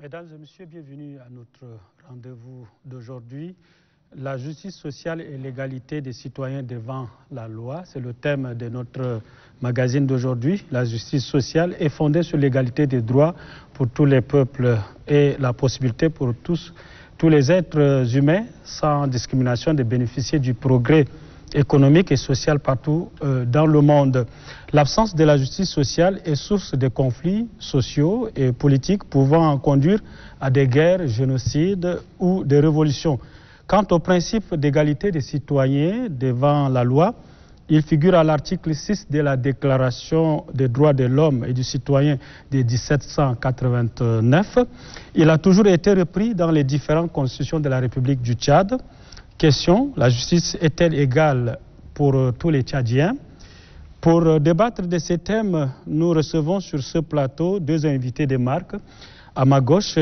Mesdames et messieurs, bienvenue à notre rendez-vous d'aujourd'hui. La justice sociale et l'égalité des citoyens devant la loi, c'est le thème de notre magazine d'aujourd'hui. La justice sociale est fondée sur l'égalité des droits pour tous les peuples et la possibilité pour tous les êtres humains, sans discrimination, de bénéficier du progrès économique et social partout dans le monde. L'absence de la justice sociale est source de conflits sociaux et politiques pouvant conduire à des guerres, génocides ou des révolutions. Quant au principe d'égalité des citoyens devant la loi, il figure à l'article 6 de la Déclaration des droits de l'homme et du citoyen de 1789. Il a toujours été repris dans les différentes constitutions de la République du Tchad. Question, la justice est-elle égale pour tous les Tchadiens? Pour débattre de ces thèmes, nous recevons sur ce plateau deux invités de marque. À ma gauche,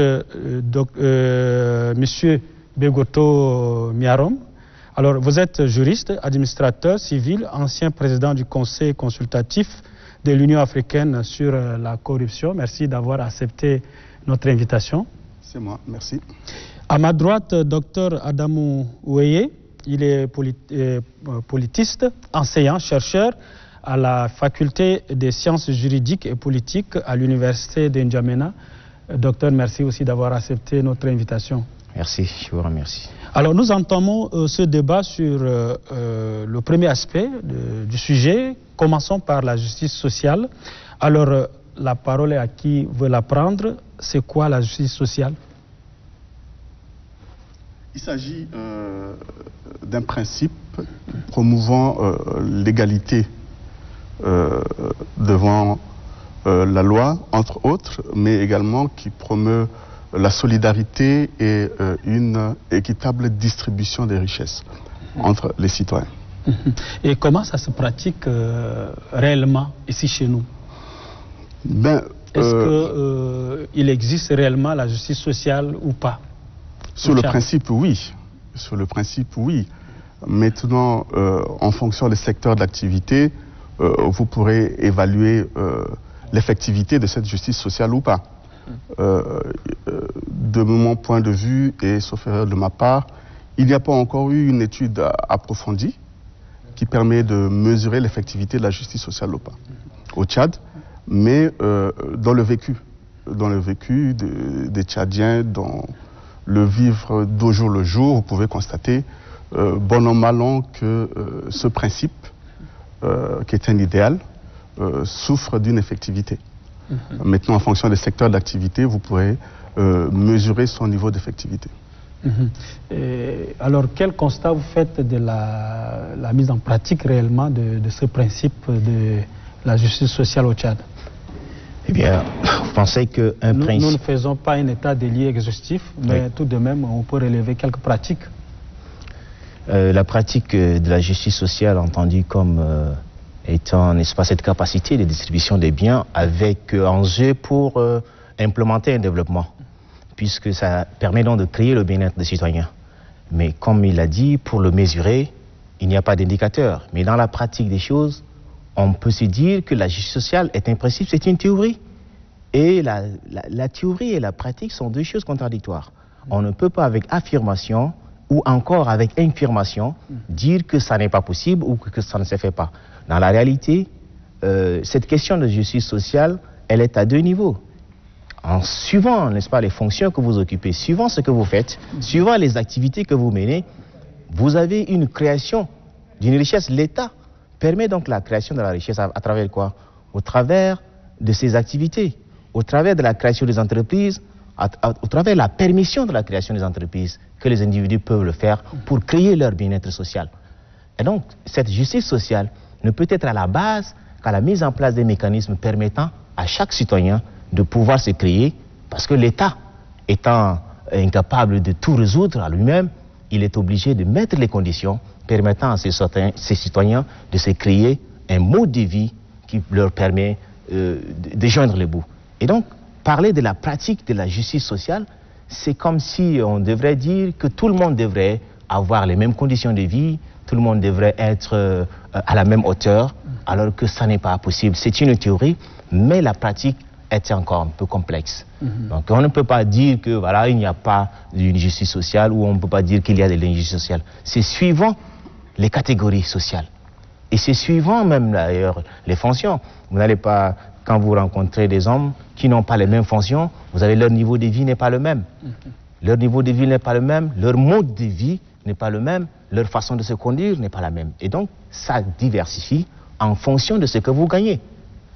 Monsieur Begoto Miarom. Alors, vous êtes juriste, administrateur civil, ancien président du Conseil consultatif de l'Union africaine sur la corruption. Merci d'avoir accepté notre invitation. C'est moi, merci. À ma droite, Dr Adamou Oueye, il est politiste, enseignant, chercheur à la faculté des sciences juridiques et politiques à l'université de N'Djamena. Docteur, merci aussi d'avoir accepté notre invitation. Merci, je vous remercie. Alors nous entamons ce débat sur le premier aspect du sujet. Commençons par la justice sociale. Alors la parole est à qui veut la prendre. C'est quoi la justice sociale? Il s'agit d'un principe promouvant l'égalité devant la loi, entre autres, mais également qui promeut la solidarité et une équitable distribution des richesses entre les citoyens. Et comment ça se pratique réellement ici chez nous? Est-ce qu'il existe réellement la justice sociale ou pas? Sur le principe, oui. Sur le principe, oui. Maintenant, en fonction des secteurs d'activité, vous pourrez évaluer l'effectivité de cette justice sociale ou pas. De mon point de vue, et sauf erreur de ma part, il n'y a pas encore eu une étude approfondie qui permet de mesurer l'effectivité de la justice sociale ou pas au Tchad, mais dans le vécu des Tchadiens, dans le vivre d'au jour le jour, vous pouvez constater, bon an mal an, que ce principe, qui est un idéal, souffre d'une effectivité. Maintenant, en fonction des secteurs d'activité, vous pourrez mesurer son niveau d'effectivité. Alors, quel constat vous faites de la mise en pratique réellement de ce principe de la justice sociale au Tchad? Eh bien, vous pensez qu'un principe... Nous ne faisons pas un état des lieux exhaustif, mais oui, tout de même, on peut relever quelques pratiques. La pratique de la justice sociale, entendue comme étant, n'est-ce pas, cette capacité de distribution des biens avec enjeu pour implémenter un développement, puisque ça permet donc de créer le bien-être des citoyens. Mais comme il a dit, pour le mesurer, il n'y a pas d'indicateur. Mais dans la pratique des choses, on peut se dire que la justice sociale est un principe, c'est une théorie. Et la théorie et la pratique sont deux choses contradictoires. On ne peut pas avec affirmation ou encore avec infirmation dire que ça n'est pas possible ou que ça ne se fait pas. Dans la réalité, cette question de justice sociale, elle est à deux niveaux. En suivant, n'est-ce pas, les fonctions que vous occupez, suivant ce que vous faites, suivant les activités que vous menez, vous avez une création d'une richesse. L'État permet donc la création de la richesse à travers quoi? Au travers de ses activités, au travers de la création des entreprises, au travers de la permission de la création des entreprises que les individus peuvent le faire pour créer leur bien-être social. Et donc, cette justice sociale ne peut être à la base qu'à la mise en place des mécanismes permettant à chaque citoyen de pouvoir se créer, parce que l'État, étant incapable de tout résoudre à lui-même, il est obligé de mettre les conditions permettant à ces citoyens de se créer un mode de vie qui leur permet de joindre les bouts. Et donc, parler de la pratique de la justice sociale, c'est comme si on devrait dire que tout le monde devrait avoir les mêmes conditions de vie, tout le monde devrait être à la même hauteur, alors que ça n'est pas possible. C'est une théorie, mais la pratique est encore un peu complexe. Donc on ne peut pas dire que voilà, il n'y a pas d'une justice sociale ou on ne peut pas dire qu'il y a de l'injustice sociale. C'est suivant les catégories sociales. Et c'est suivant même d'ailleurs les fonctions. Vous n'allez pas, quand vous rencontrez des hommes qui n'ont pas les mêmes fonctions, vous avez leur niveau de vie n'est pas le même. Leur niveau de vie n'est pas le même, leur mode de vie n'est pas le même, leur façon de se conduire n'est pas la même. Et donc, ça diversifie en fonction de ce que vous gagnez.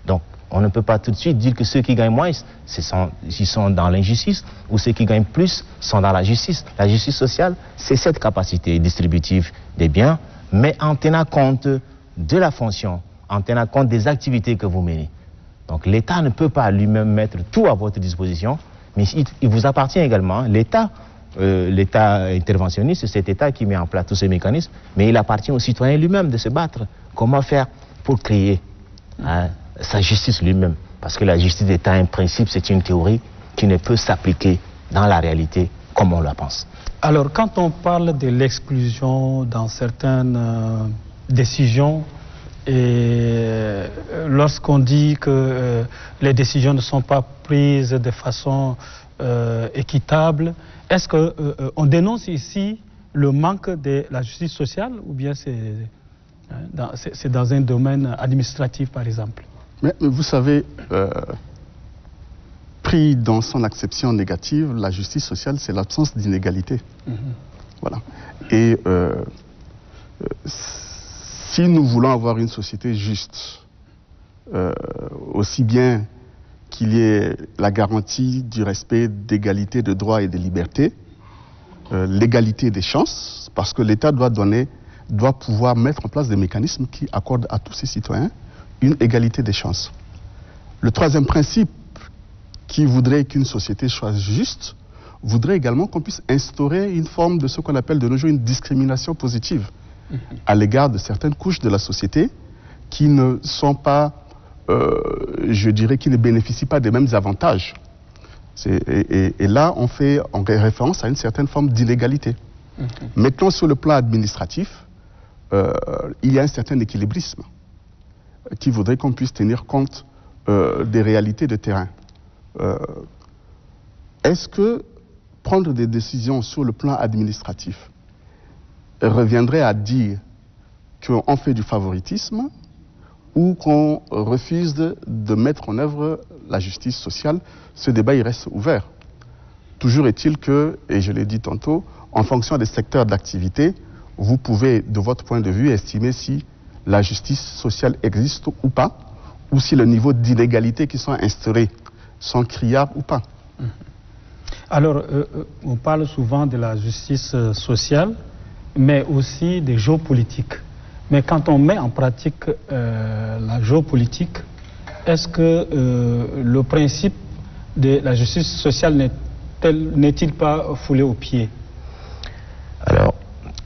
Donc, on ne peut pas tout de suite dire que ceux qui gagnent moins, ils sont dans l'injustice, ou ceux qui gagnent plus sont dans la justice. La justice sociale, c'est cette capacité distributive des biens, mais en tenant compte de la fonction, en tenant compte des activités que vous menez. Donc, l'État ne peut pas lui-même mettre tout à votre disposition, mais il vous appartient également. L'État interventionniste, c'est cet État qui met en place tous ces mécanismes, mais il appartient au citoyen lui-même de se battre. Comment faire pour créer sa justice lui-même? Parce que la justice d'État, un principe, c'est une théorie qui ne peut s'appliquer dans la réalité comme on la pense. Alors, quand on parle de l'exclusion dans certaines décisions, et lorsqu'on dit que les décisions ne sont pas prises de façon équitable, est-ce qu'on dénonce ici le manque de la justice sociale ou bien c'est dans un domaine administratif par exemple? Mais vous savez, pris dans son acception négative, la justice sociale, c'est l'absence d'inégalité. Voilà. Et si nous voulons avoir une société juste, aussi bien qu'il y ait la garantie du respect d'égalité de droits et de libertés, l'égalité des chances, parce que l'État doit pouvoir mettre en place des mécanismes qui accordent à tous ses citoyens une égalité des chances. Le troisième principe qui voudrait qu'une société soit juste, voudrait également qu'on puisse instaurer une forme de ce qu'on appelle de nos jours une discrimination positive à l'égard de certaines couches de la société qui ne sont pas, je dirais, qui ne bénéficient pas des mêmes avantages. Et là, on fait référence à une certaine forme d'inégalité. Maintenant, sur le plan administratif, il y a un certain équilibrisme qui voudrait qu'on puisse tenir compte des réalités de terrain. Est-ce que prendre des décisions sur le plan administratif reviendrait à dire qu'on fait du favoritisme ou qu'on refuse de mettre en œuvre la justice sociale? Ce débat, il reste ouvert. Toujours est-il que, et je l'ai dit tantôt, en fonction des secteurs d'activité, vous pouvez, de votre point de vue, estimer si la justice sociale existe ou pas, ou si le niveau d'inégalité qui sont instaurés sont criards ou pas. Alors, on parle souvent de la justice sociale, mais aussi des géopolitiques. Mais quand on met en pratique la géopolitique, est-ce que le principe de la justice sociale n'est-il pas foulé aux pieds? Alors,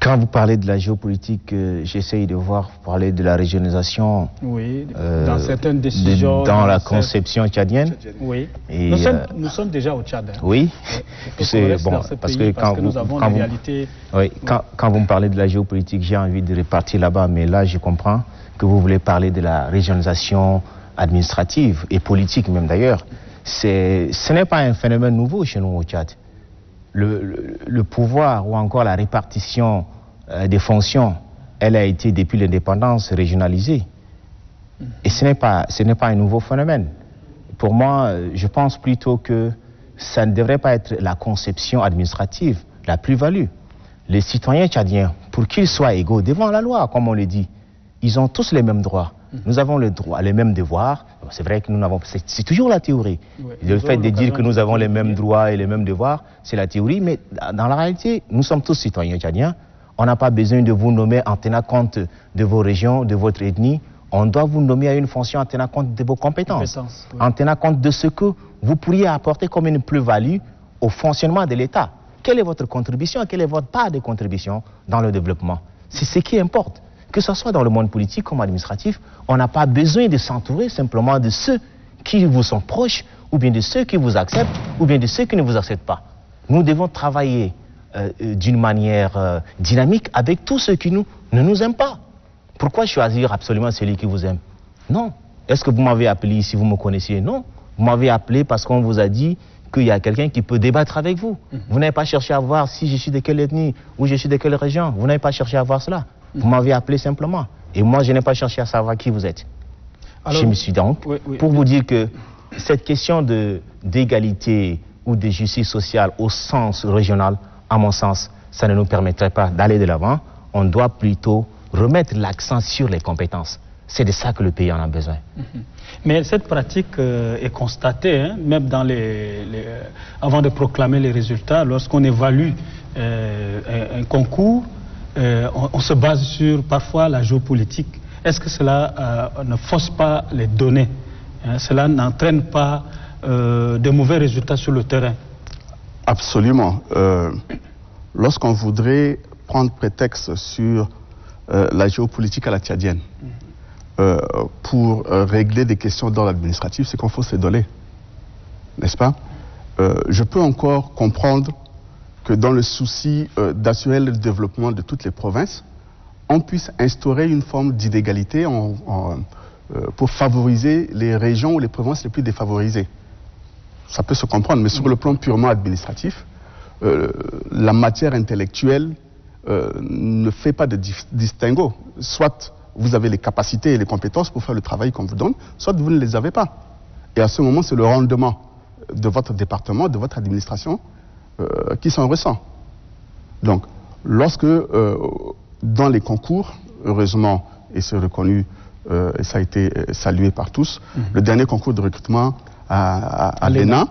quand vous parlez de la géopolitique, j'essaye de voir, vous parlez de la régionalisation. Oui, dans certaines décisions. Dans la conception tchadienne. Oui. Et nous sommes déjà au Tchad. Hein. Oui. Bon, parce que quand vous me parlez de la géopolitique, j'ai envie de repartir là-bas, mais là, je comprends que vous voulez parler de la régionalisation administrative et politique même d'ailleurs. Ce n'est pas un phénomène nouveau chez nous au Tchad. Le pouvoir ou encore la répartition des fonctions, elle a été depuis l'indépendance régionalisée. Et ce n'est pas un nouveau phénomène. Pour moi, je pense plutôt que ça ne devrait pas être la conception administrative, la plus-value. Les citoyens tchadiens, pour qu'ils soient égaux devant la loi, comme on le dit, ils ont tous les mêmes droits. Nous avons les mêmes devoirs. C'est vrai que nous n'avons... C'est toujours la théorie. Oui, le fait de dire que nous avons les mêmes droits et les mêmes devoirs, c'est la théorie. Mais dans la réalité, nous sommes tous citoyens tchadiens. On n'a pas besoin de vous nommer en tenant compte de vos régions, de votre ethnie. On doit vous nommer à une fonction en tenant compte de vos compétences. Oui. En tenant compte de ce que vous pourriez apporter comme une plus-value au fonctionnement de l'État. Quelle est votre contribution? Quelle est votre part de contribution dans le développement? C'est ce qui importe. Que ce soit dans le monde politique comme administratif, on n'a pas besoin de s'entourer simplement de ceux qui vous sont proches, ou bien de ceux qui vous acceptent, ou bien de ceux qui ne vous acceptent pas. Nous devons travailler d'une manière dynamique avec tous ceux qui ne nous aiment pas. Pourquoi choisir absolument celui qui vous aime? Non. Est-ce que vous m'avez appelé si vous me connaissiez? Non. Vous m'avez appelé parce qu'on vous a dit qu'il y a quelqu'un qui peut débattre avec vous. Vous n'avez pas cherché à voir si je suis de quelle ethnie ou je suis de quelle région. Vous n'avez pas cherché à voir cela. Vous m'avez appelé simplement. Et moi, je n'ai pas cherché à savoir qui vous êtes. Alors, je me suis donc, pour vous dire que cette question d'égalité ou de justice sociale au sens régional, à mon sens, ça ne nous permettrait pas d'aller de l'avant. On doit plutôt remettre l'accent sur les compétences. C'est de ça que le pays en a besoin. Mais cette pratique est constatée, hein, même dans avant de proclamer les résultats, lorsqu'on évalue un concours, on se base sur parfois la géopolitique. Est-ce que cela ne fausse pas les données, hein? Cela n'entraîne pas de mauvais résultats sur le terrain? Absolument. Lorsqu'on voudrait prendre prétexte sur la géopolitique à la tchadienne, pour régler des questions d'ordre administratif, c'est qu'on faut se donner, n'est-ce pas? Je peux encore comprendre que dans le souci d'assurer le développement de toutes les provinces, on puisse instaurer une forme d'inégalité pour favoriser les régions ou les provinces les plus défavorisées. Ça peut se comprendre, mais sur le plan purement administratif, la matière intellectuelle ne fait pas de distinguo. Soit vous avez les capacités et les compétences pour faire le travail qu'on vous donne, soit vous ne les avez pas. Et à ce moment, c'est le rendement de votre département, de votre administration, qui s'en ressent. Donc, lorsque, dans les concours, heureusement, et c'est reconnu, et ça a été salué par tous, le dernier concours de recrutement à l'ENA,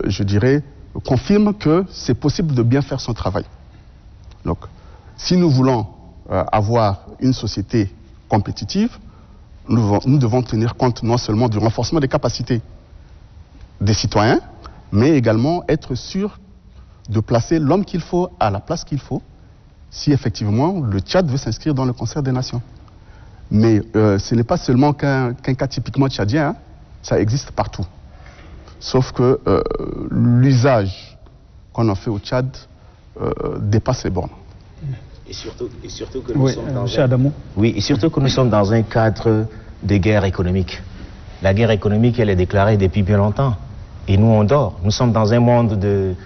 je dirais, confirme que c'est possible de bien faire son travail. Donc, si nous voulons avoir une société compétitive, nous devons tenir compte non seulement du renforcement des capacités des citoyens, mais également être sûr de placer l'homme qu'il faut à la place qu'il faut, si effectivement le Tchad veut s'inscrire dans le concert des nations. Mais ce n'est pas seulement qu'un cas typiquement tchadien, hein, ça existe partout. Sauf que l'usage qu'on en fait au Tchad dépasse les bornes. Et surtout que nous sommes dans un cadre de guerre économique. La guerre économique, elle est déclarée depuis bien longtemps. Et nous, on dort. Nous sommes dans un monde de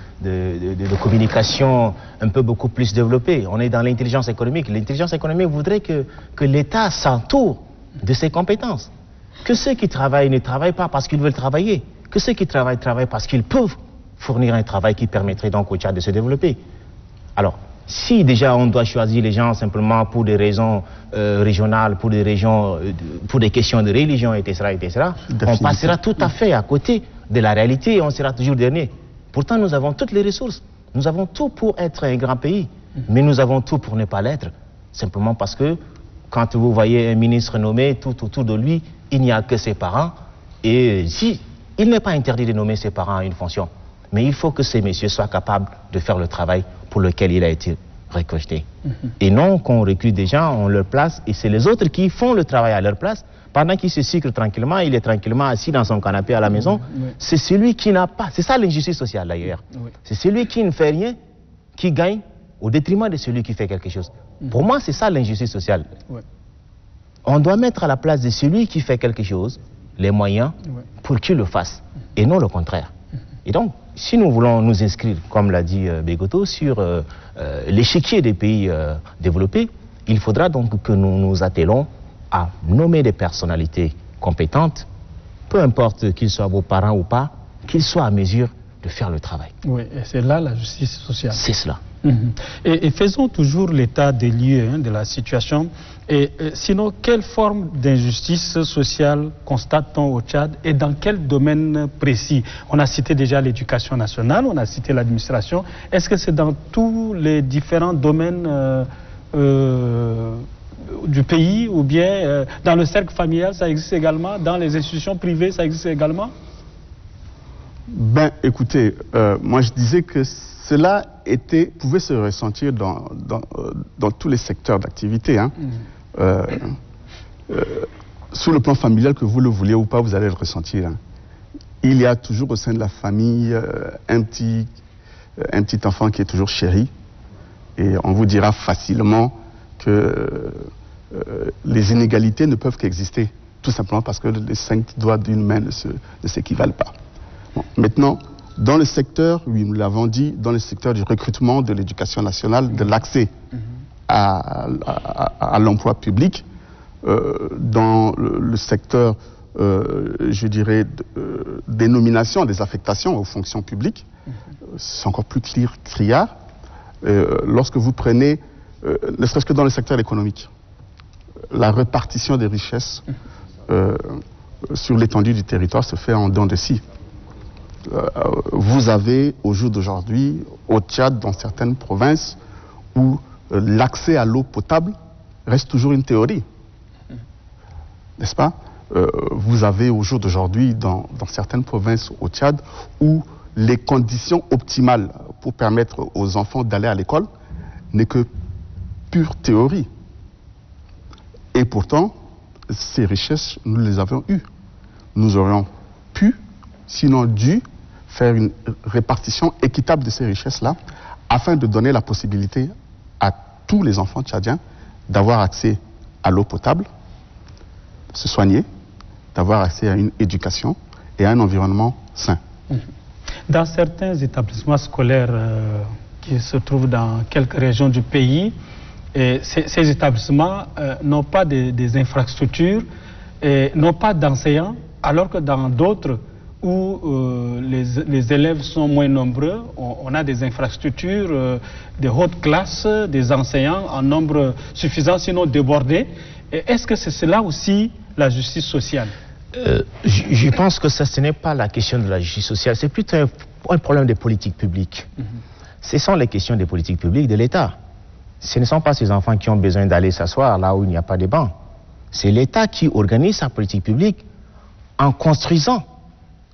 communication un peu beaucoup plus développé. On est dans l'intelligence économique. L'intelligence économique voudrait que l'État s'entoure de ses compétences. Que ceux qui travaillent ne travaillent pas parce qu'ils veulent travailler. Que ceux qui travaillent travaillent parce qu'ils peuvent fournir un travail qui permettrait donc au Tchad de se développer. Alors, si déjà on doit choisir les gens simplement pour des raisons régionales, pour des questions de religion, etc., on passera tout à fait à côté de la réalité et on sera toujours dernier. Pourtant, nous avons toutes les ressources. Nous avons tout pour être un grand pays, mais nous avons tout pour ne pas l'être. Simplement parce que quand vous voyez un ministre nommé, tout autour de lui, il n'y a que ses parents. Et si, il n'est pas interdit de nommer ses parents à une fonction. Mais il faut que ces messieurs soient capables de faire le travail pour lequel il a été recruté. Et non qu'on recrute des gens, on leur place, et c'est les autres qui font le travail à leur place. Pendant qu'il se sucre tranquillement, il est tranquillement assis dans son canapé à la maison. C'est celui qui n'a pas. C'est ça l'injustice sociale d'ailleurs. C'est celui qui ne fait rien, qui gagne au détriment de celui qui fait quelque chose. Pour moi, c'est ça l'injustice sociale. On doit mettre à la place de celui qui fait quelque chose les moyens pour qu'il le fasse, et non le contraire. Et donc, si nous voulons nous inscrire, comme l'a dit Begoto, sur l'échiquier des pays développés, il faudra donc que nous nous attelons à nommer des personnalités compétentes, peu importe qu'ils soient vos parents ou pas, qu'ils soient à mesure de faire le travail. Oui, et c'est là la justice sociale. C'est cela. Et faisons toujours l'état des lieux de la situation. Et sinon, quelle forme d'injustice sociale constate-t-on au Tchad et dans quel domaine précis? On a cité déjà l'éducation nationale, on a cité l'administration. Est-ce que c'est dans tous les différents domaines du pays ou bien dans le cercle familial, ça existe également? Dans les institutions privées, ça existe également? Ben, écoutez, moi je disais que cela pouvait se ressentir dans tous les secteurs d'activité. Hein. Sur le plan familial, que vous le vouliez ou pas, vous allez le ressentir. Hein. Il y a toujours au sein de la famille un petit enfant qui est toujours chéri. Et on vous dira facilement que les inégalités ne peuvent qu'exister tout simplement parce que les 5 doigts d'une main ne s'équivalent pas. Bon, maintenant, dans le secteur, oui, nous l'avons dit, dans le secteur du recrutement, de l'éducation nationale, de l'accès à l'emploi public, dans le secteur, je dirais, des nominations, des affectations aux fonctions publiques, c'est encore plus criard. Lorsque vous prenez, ne serait-ce que dans le secteur économique, la répartition des richesses sur l'étendue du territoire se fait en dents de scie. Vous avez, au jour d'aujourd'hui, au Tchad, dans certaines provinces, où l'accès à l'eau potable reste toujours une théorie. N'est-ce pas? Vous avez, au jour d'aujourd'hui, dans certaines provinces au Tchad, où les conditions optimales pour permettre aux enfants d'aller à l'école n'est que pure théorie. Et pourtant, ces richesses, nous les avons eues. Nous aurions pu, sinon dû, faire une répartition équitable de ces richesses-là, afin de donner la possibilité à tous les enfants tchadiens d'avoir accès à l'eau potable, de se soigner, d'avoir accès à une éducation et à un environnement sain. Dans certains établissements scolaires qui se trouvent dans quelques régions du pays, ces établissements n'ont pas des infrastructures, n'ont pas d'enseignants, alors que dans d'autres où les élèves sont moins nombreux, on a des infrastructures de haute classe, des enseignants en nombre suffisant, sinon débordés. Est-ce que c'est cela aussi la justice sociale? Je pense que ce n'est pas la question de la justice sociale, c'est plutôt un problème de politique publique. Ce sont les questions des politiques publiques de l'État. Ce ne sont pas ces enfants qui ont besoin d'aller s'asseoir là où il n'y a pas de bancs. C'est l'État qui organise sa politique publique en construisant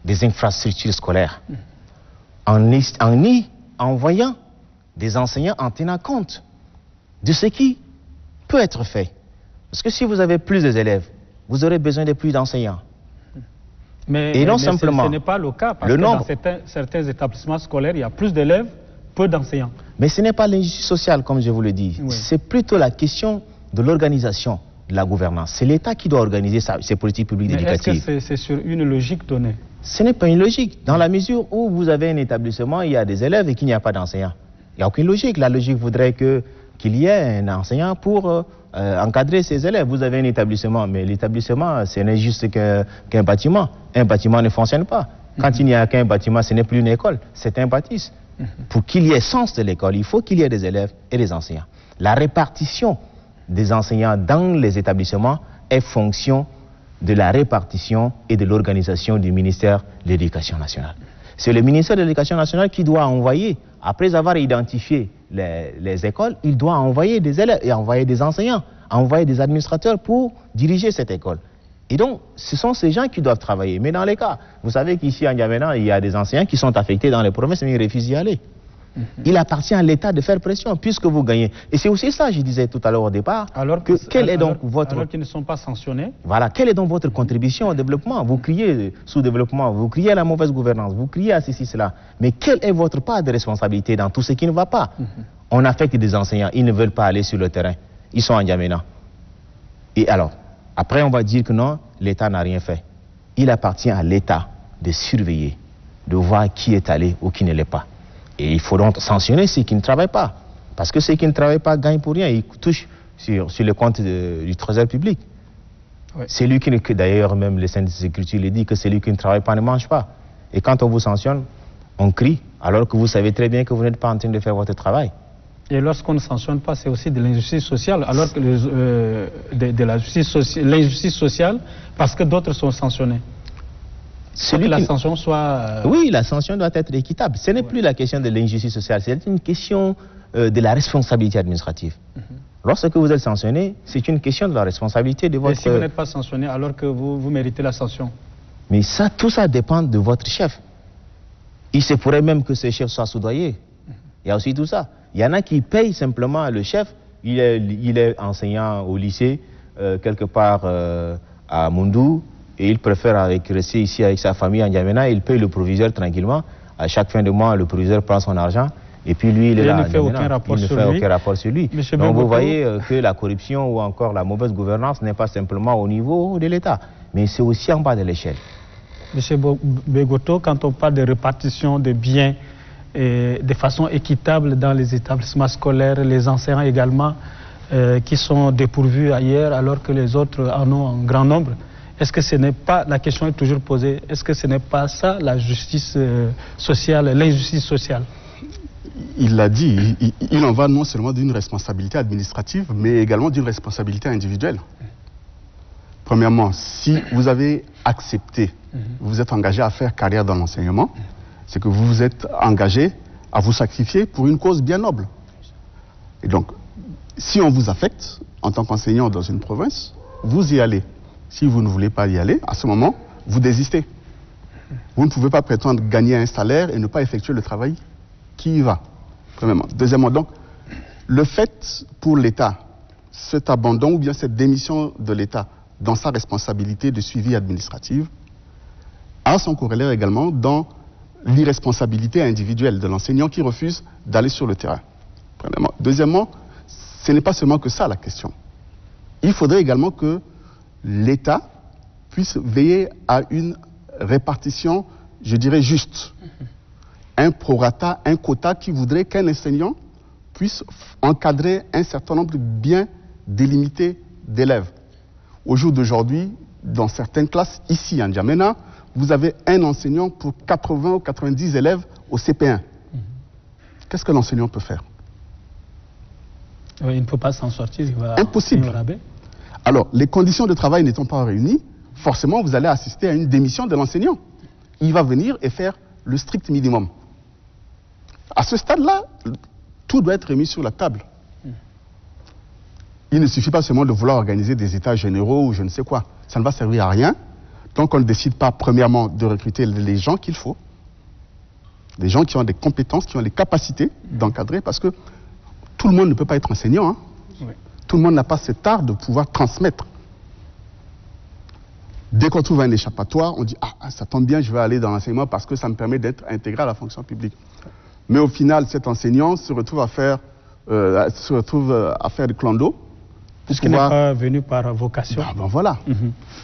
des infrastructures scolaires, en y envoyant des enseignants en tenant compte de ce qui peut être fait. Parce que si vous avez plus d'élèves, vous aurez besoin de plus d'enseignants. Mais ce n'est pas le cas, parce que dans certains établissements scolaires, il y a plus d'élèves, peu d'enseignants. Mais ce n'est pas l'injustice sociale, comme je vous le dis. Oui. C'est plutôt la question de l'organisation de la gouvernance. C'est l'État qui doit organiser ses politiques publiques éducatives. Est-ce que c'est sur une logique donnée? Ce n'est pas une logique. Dans la mesure où vous avez un établissement, il y a des élèves et qu'il n'y a pas d'enseignants. Il n'y a aucune logique. La logique voudrait qu'il y ait un enseignant pour encadrer ses élèves. Vous avez un établissement, mais l'établissement, ce n'est juste qu'un bâtiment. Un bâtiment ne fonctionne pas. Quand il n'y a qu'un bâtiment, ce n'est plus une école, c'est un bâtisse. Pour qu'il y ait sens de l'école, il faut qu'il y ait des élèves et des enseignants. La répartition des enseignants dans les établissements est fonction de la répartition et de l'organisation du ministère de l'Éducation nationale. C'est le ministère de l'Éducation nationale qui doit envoyer, après avoir identifié les écoles, il doit envoyer des élèves et envoyer des enseignants, envoyer des administrateurs pour diriger cette école. Et donc, ce sont ces gens qui doivent travailler. Mais dans les cas, vous savez qu'ici à N'Djamena, il y a des enseignants qui sont affectés dans les provinces, mais ils refusent d'y aller. Il appartient à l'État de faire pression, puisque vous gagnez. Et c'est aussi ça, je disais tout à l'heure au départ, alors qu'ils ne sont pas sanctionnés. Voilà, quelle est donc votre contribution au développement? Vous criez sous-développement, vous criez à la mauvaise gouvernance, vous criez à ceci, cela. Mais quelle est votre part de responsabilité dans tout ce qui ne va pas? On affecte des enseignants, ils ne veulent pas aller sur le terrain. Ils sont à N'Djamena. Et alors, après on va dire que non, l'État n'a rien fait. Il appartient à l'État de surveiller, de voir qui est allé ou qui ne l'est pas. Et il faut donc sanctionner ceux qui ne travaillent pas. Parce que ceux qui ne travaillent pas gagnent pour rien. Ils touchent sur le compte du trésor public. Oui. C'est lui qui, d'ailleurs, même le syndicat de sécurité le dit, que celui qui ne travaille pas ne mange pas. Et quand on vous sanctionne, on crie, alors que vous savez très bien que vous n'êtes pas en train de faire votre travail. Et lorsqu'on ne sanctionne pas, c'est aussi de l'injustice sociale, alors que l'injustice sociale, parce que d'autres sont sanctionnés. Que la sanction soit... Oui, la sanction doit être équitable. Ce n'est plus la question de l'injustice sociale, c'est une question de la responsabilité administrative. Lorsque vous êtes sanctionné, c'est une question de la responsabilité de votre... Et si vous n'êtes pas sanctionné, alors que vous méritez la sanction? Mais ça, tout ça dépend de votre chef. Il se pourrait même que ce chef soit soudoyé. Il y a aussi tout ça. Il y en a qui payent simplement le chef. Il est enseignant au lycée, quelque part à Moundou, et il préfère rester ici avec sa famille en N'Djamena. Il paye le proviseur tranquillement. À chaque fin de mois, le proviseur prend son argent. Et puis lui, il est là. Il ne fait aucun rapport sur lui. Donc vous voyez que la corruption ou encore la mauvaise gouvernance n'est pas simplement au niveau de l'État. mais c'est aussi en bas de l'échelle. Monsieur Begoto, quand on parle de répartition des biens de façon équitable dans les établissements scolaires, les enseignants également qui sont dépourvus ailleurs alors que les autres en ont en grand nombre, est-ce que ce n'est pas, la question est toujours posée, est-ce que ce n'est pas ça la justice sociale, l'injustice sociale? Il l'a dit, il en va non seulement d'une responsabilité administrative, mais également d'une responsabilité individuelle. Premièrement, si vous avez accepté, vous vous êtes engagé à faire carrière dans l'enseignement, c'est que vous vous êtes engagé à vous sacrifier pour une cause bien noble. Et donc, si on vous affecte en tant qu'enseignant dans une province, vous y allez. Si vous ne voulez pas y aller, à ce moment, vous désistez. Vous ne pouvez pas prétendre gagner un salaire et ne pas effectuer le travail qui y va. Premièrement. Deuxièmement, donc, le fait pour l'État, cet abandon ou bien cette démission de l'État dans sa responsabilité de suivi administrative, a son corollaire également dans l'irresponsabilité individuelle de l'enseignant qui refuse d'aller sur le terrain. Premièrement. Deuxièmement, ce n'est pas seulement que ça la question. Il faudrait également que l'État puisse veiller à une répartition, je dirais, juste. Un prorata, un quota qui voudrait qu'un enseignant puisse encadrer un certain nombre bien délimité d'élèves. Au jour d'aujourd'hui, dans certaines classes, ici en N'Djamena, vous avez un enseignant pour 80 ou 90 élèves au CP1. Qu'est-ce que l'enseignant peut faire? Il ne peut pas s'en sortir, il va... Impossible. Alors, les conditions de travail n'étant pas réunies, forcément, vous allez assister à une démission de l'enseignant. Il va venir et faire le strict minimum. À ce stade-là, tout doit être remis sur la table. Il ne suffit pas seulement de vouloir organiser des états généraux ou je ne sais quoi. Ça ne va servir à rien. Donc on ne décide pas, premièrement, de recruter les gens qu'il faut. Des gens qui ont des compétences, qui ont les capacités d'encadrer, parce que tout le monde ne peut pas être enseignant. Hein. Oui. Tout le monde n'a pas cet art de pouvoir transmettre. Dès qu'on trouve un échappatoire, on dit « Ah, ça tombe bien, je vais aller dans l'enseignement parce que ça me permet d'être intégré à la fonction publique. » Mais au final, cet enseignant se retrouve à faire du clando. Puisqu'il n'est pas venu par vocation. Ben voilà.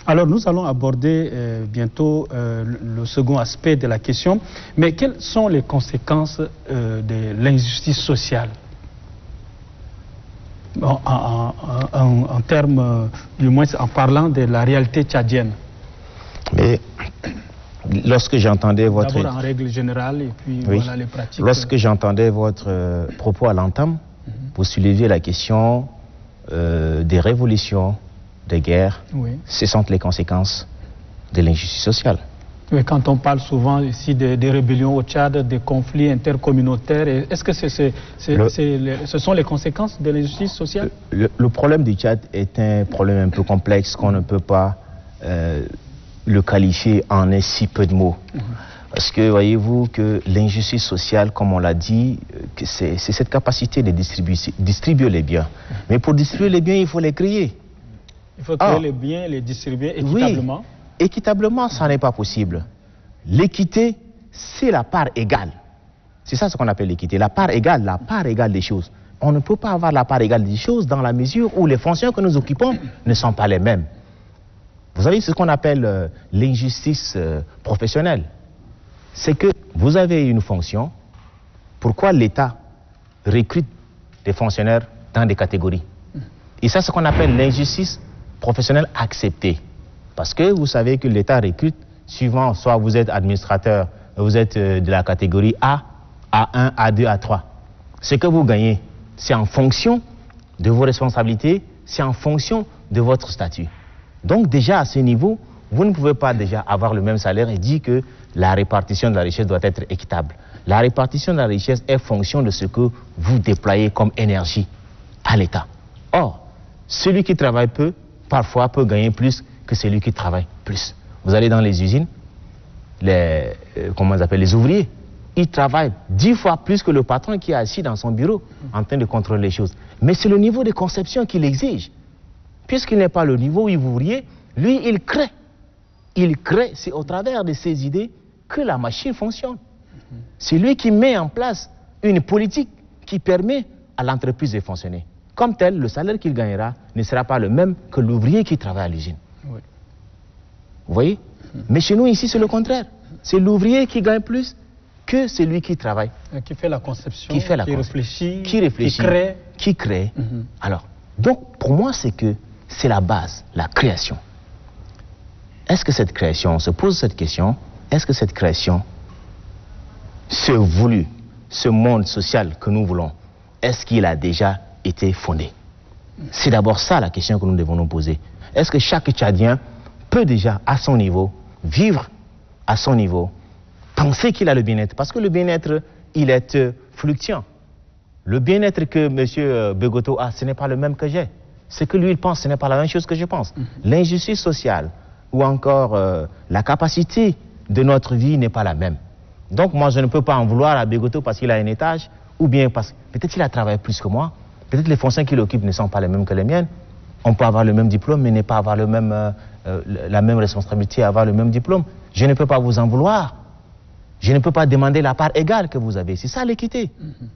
Alors nous allons aborder bientôt le second aspect de la question. Mais quelles sont les conséquences de l'injustice sociale en termes, du moins en parlant de la réalité tchadienne? Mais lorsque j'entendais votre... D'abord en règle générale et puis oui. Voilà les pratiques. Lorsque j'entendais votre propos à l'entame, vous soulevez la question des révolutions, des guerres, oui. Ce sont les conséquences de l'injustice sociale. Mais quand on parle souvent ici des rébellions au Tchad, des conflits intercommunautaires, est-ce que ce sont les conséquences de l'injustice sociale? Le problème du Tchad est un problème un peu complexe qu'on ne peut pas le qualifier en un si peu de mots. Parce que voyez-vous que l'injustice sociale, comme on l'a dit, c'est cette capacité de distribuer les biens. Mais pour distribuer les biens, il faut les créer. Il faut créer les biens, les distribuer équitablement. Oui, équitablement, ça n'est pas possible. L'équité, c'est la part égale. C'est ça ce qu'on appelle l'équité, la part égale des choses. On ne peut pas avoir la part égale des choses dans la mesure où les fonctions que nous occupons ne sont pas les mêmes. Vous savez ce qu'on appelle l'injustice professionnelle. C'est que vous avez une fonction, pourquoi l'État recrute des fonctionnaires dans des catégories? Et ça, c'est ce qu'on appelle l'injustice professionnelle acceptée. Parce que vous savez que l'État recrute suivant, soit vous êtes administrateur, vous êtes de la catégorie A, A1, A2, A3. Ce que vous gagnez, c'est en fonction de vos responsabilités, c'est en fonction de votre statut. Donc déjà à ce niveau, vous ne pouvez pas déjà avoir le même salaire et dire que la répartition de la richesse doit être équitable. La répartition de la richesse est fonction de ce que vous déployez comme énergie à l'État. Or, celui qui travaille peu, parfois peut gagner plus que celui qui travaille plus. Vous allez dans les usines, les ouvriers, ils travaillent 10 fois plus que le patron qui est assis dans son bureau en train de contrôler les choses. Mais c'est le niveau de conception qu'il exige. Puisqu'il n'est pas le niveau ouvrier, lui, il crée. Il crée, c'est au travers de ses idées que la machine fonctionne. C'est lui qui met en place une politique qui permet à l'entreprise de fonctionner. Comme tel, le salaire qu'il gagnera ne sera pas le même que l'ouvrier qui travaille à l'usine. Oui. Vous voyez? Mais chez nous, ici, c'est le contraire. C'est l'ouvrier qui gagne plus que celui qui travaille. Qui fait la conception, qui réfléchit, qui crée. Alors, donc, pour moi, c'est la base, la création. Est-ce que cette création, on se pose cette question, est-ce que cette création, ce monde social que nous voulons, est-ce qu'il a déjà été fondé? C'est d'abord ça la question que nous devons nous poser. Est-ce que chaque Tchadien peut déjà, à son niveau, vivre à son niveau, penser qu'il a le bien-être? Parce que le bien-être, il est fluctuant. Le bien-être que M. Begoto a, ce n'est pas le même que j'ai. Ce que lui, il pense, ce n'est pas la même chose que je pense. L'injustice sociale ou encore la capacité de notre vie n'est pas la même. Donc moi, je ne peux pas en vouloir à Begoto parce qu'il a un étage, ou bien parce que peut-être qu'il a travaillé plus que moi, peut-être les fonctions qu'il occupe ne sont pas les mêmes que les miennes. On peut avoir le même diplôme, mais ne pas avoir la même responsabilité, avoir le même diplôme. Je ne peux pas vous en vouloir. Je ne peux pas demander la part égale que vous avez. C'est ça l'équité.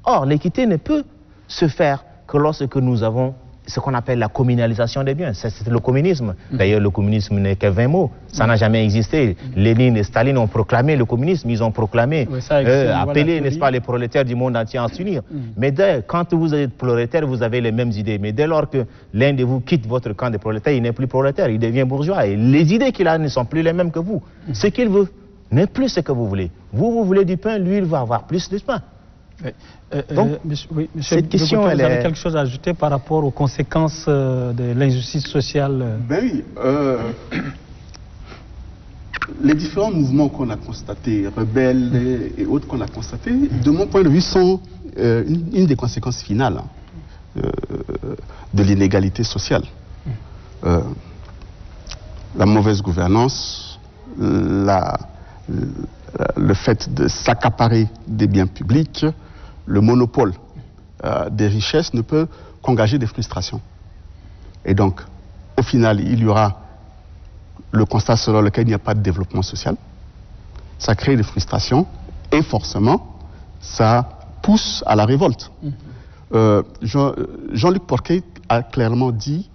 Or, l'équité ne peut se faire que lorsque nous avons ce qu'on appelle la communalisation des biens. C'est le communisme. D'ailleurs, le communisme n'est que 20 mots. Ça n'a jamais existé. Lénine et Staline ont proclamé le communisme. Ils ont proclamé, appelé, n'est-ce pas, les prolétaires du monde entier à s'unir. Mais quand vous êtes prolétaire, vous avez les mêmes idées. Mais dès lors que l'un de vous quitte votre camp de prolétaires, il n'est plus prolétaire, il devient bourgeois. Et les idées qu'il a ne sont plus les mêmes que vous. Ce qu'il veut n'est plus ce que vous voulez. Vous voulez du pain, lui, il va avoir plus de pain. Donc, cette question, vous avez quelque chose à ajouter par rapport aux conséquences de l'injustice sociale? Ben oui. Les différents mouvements qu'on a constatés, rebelles et autres qu'on a constatés, de mon point de vue, sont une des conséquences finales de l'inégalité sociale. La mauvaise gouvernance, le fait de s'accaparer des biens publics, le monopole des richesses ne peut qu'engager des frustrations. Et donc, au final, il y aura le constat selon lequel il n'y a pas de développement social. Ça crée des frustrations et forcément, ça pousse à la révolte. Jean-Luc Porquet a clairement dit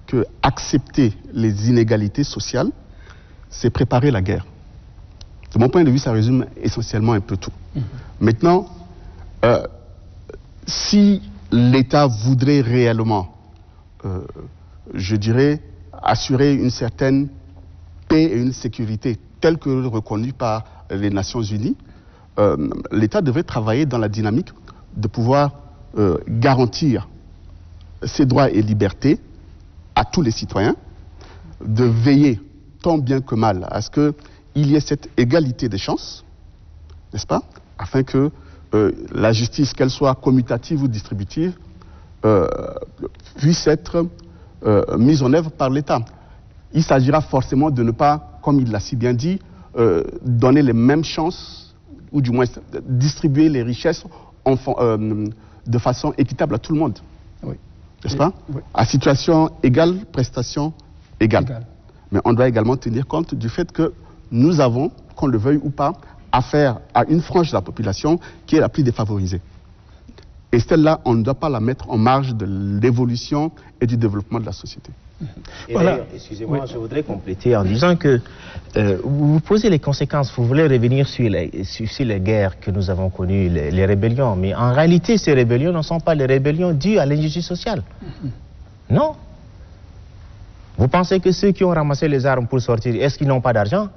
que accepter les inégalités sociales, c'est préparer la guerre. De mon point de vue, ça résume essentiellement un peu tout. Maintenant, si l'État voudrait réellement, je dirais, assurer une certaine paix et une sécurité telle que reconnue par les Nations Unies, l'État devrait travailler dans la dynamique de pouvoir garantir ses droits et libertés à tous les citoyens, de veiller tant bien que mal à ce qu'il y ait cette égalité des chances, n'est-ce pas, afin que la justice, qu'elle soit commutative ou distributive, puisse être mise en œuvre par l'État. Il s'agira forcément de ne pas, comme il l'a si bien dit, donner les mêmes chances, ou du moins distribuer les richesses de façon équitable à tout le monde. Oui. N'est-ce pas? Oui. À situation égale, prestation égale. Mais on doit également tenir compte du fait que nous avons, qu'on le veuille ou pas, affaire à une frange de la population qui est la plus défavorisée. Et celle-là, on ne doit pas la mettre en marge de l'évolution et du développement de la société. Et voilà. Excusez-moi, je voudrais compléter en disant que vous posez les conséquences, vous voulez revenir sur les guerres que nous avons connues, les rébellions, mais en réalité, ces rébellions ne sont pas les rébellions dues à l'injustice sociale. Non. Vous pensez que ceux qui ont ramassé les armes pour sortir, est-ce qu'ils n'ont pas d'argent?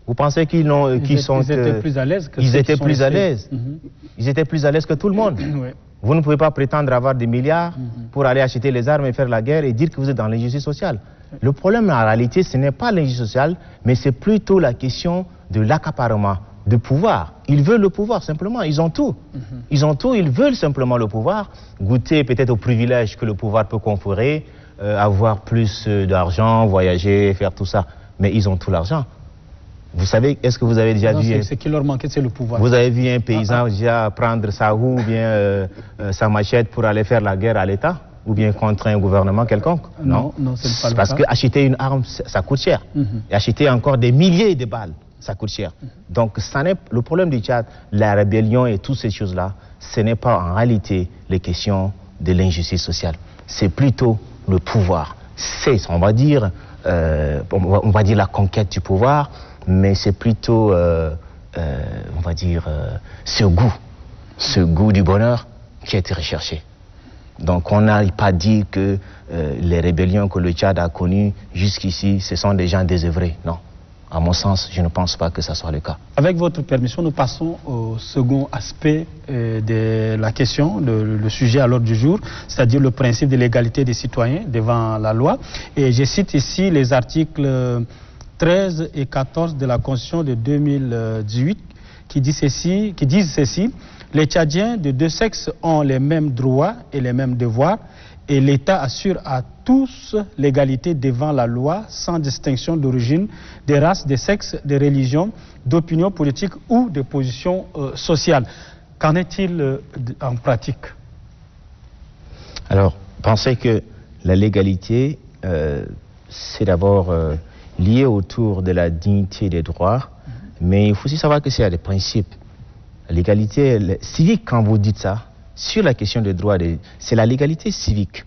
Vous pensez qu'ils étaient plus à l'aise que ils étaient plus à l'aise. Ils étaient plus à l'aise que tout le monde. Oui. Vous ne pouvez pas prétendre avoir des milliards pour aller acheter les armes et faire la guerre et dire que vous êtes dans l'injustice sociale. Le problème en réalité, ce n'est pas l'injustice sociale, mais c'est plutôt la question de l'accaparement, de pouvoir. Ils veulent le pouvoir, simplement. Ils ont tout. Ils ont tout, ils veulent simplement le pouvoir, goûter peut-être aux privilèges que le pouvoir peut conférer, avoir plus d'argent, voyager, faire tout ça. Mais ils ont tout l'argent. Vous savez, est-ce que vous avez déjà vu... Ce qui leur manquait, c'est le pouvoir. Vous avez vu un paysan déjà prendre sa roue ou bien sa machette pour aller faire la guerre à l'État? Ou bien contre un gouvernement quelconque? Non, c'est pas le cas. Parce qu'acheter une arme, ça coûte cher. Et acheter encore des milliers de balles, ça coûte cher. Donc, ça n'est le problème du Tchad, la rébellion et toutes ces choses-là, ce n'est pas en réalité les questions de l'injustice sociale. C'est plutôt le pouvoir. C'est, on va dire, on va dire la conquête du pouvoir, mais c'est plutôt, on va dire, ce goût du bonheur qui a été recherché. Donc on n'arrive pas à dire que les rébellions que le Tchad a connues jusqu'ici, ce sont des gens désœuvrés. Non. À mon sens, je ne pense pas que ça soit le cas. Avec votre permission, nous passons au second aspect de la question, le sujet à l'ordre du jour, c'est-à-dire le principe de l'égalité des citoyens devant la loi. Et je cite ici les articles 13 et 14 de la Constitution de 2018 qui disent ceci. Les Tchadiens de deux sexes ont les mêmes droits et les mêmes devoirs et l'État assure à tous l'égalité devant la loi sans distinction d'origine, de race, de sexe, de religion, d'opinion politique ou de position sociale. Qu'en est-il en pratique? Alors, pensez que la légalité, c'est d'abord lié autour de la dignité des droits, mais il faut aussi savoir que c'est des principes. L'égalité civique, quand vous dites ça, sur la question des droits, c'est la légalité civique.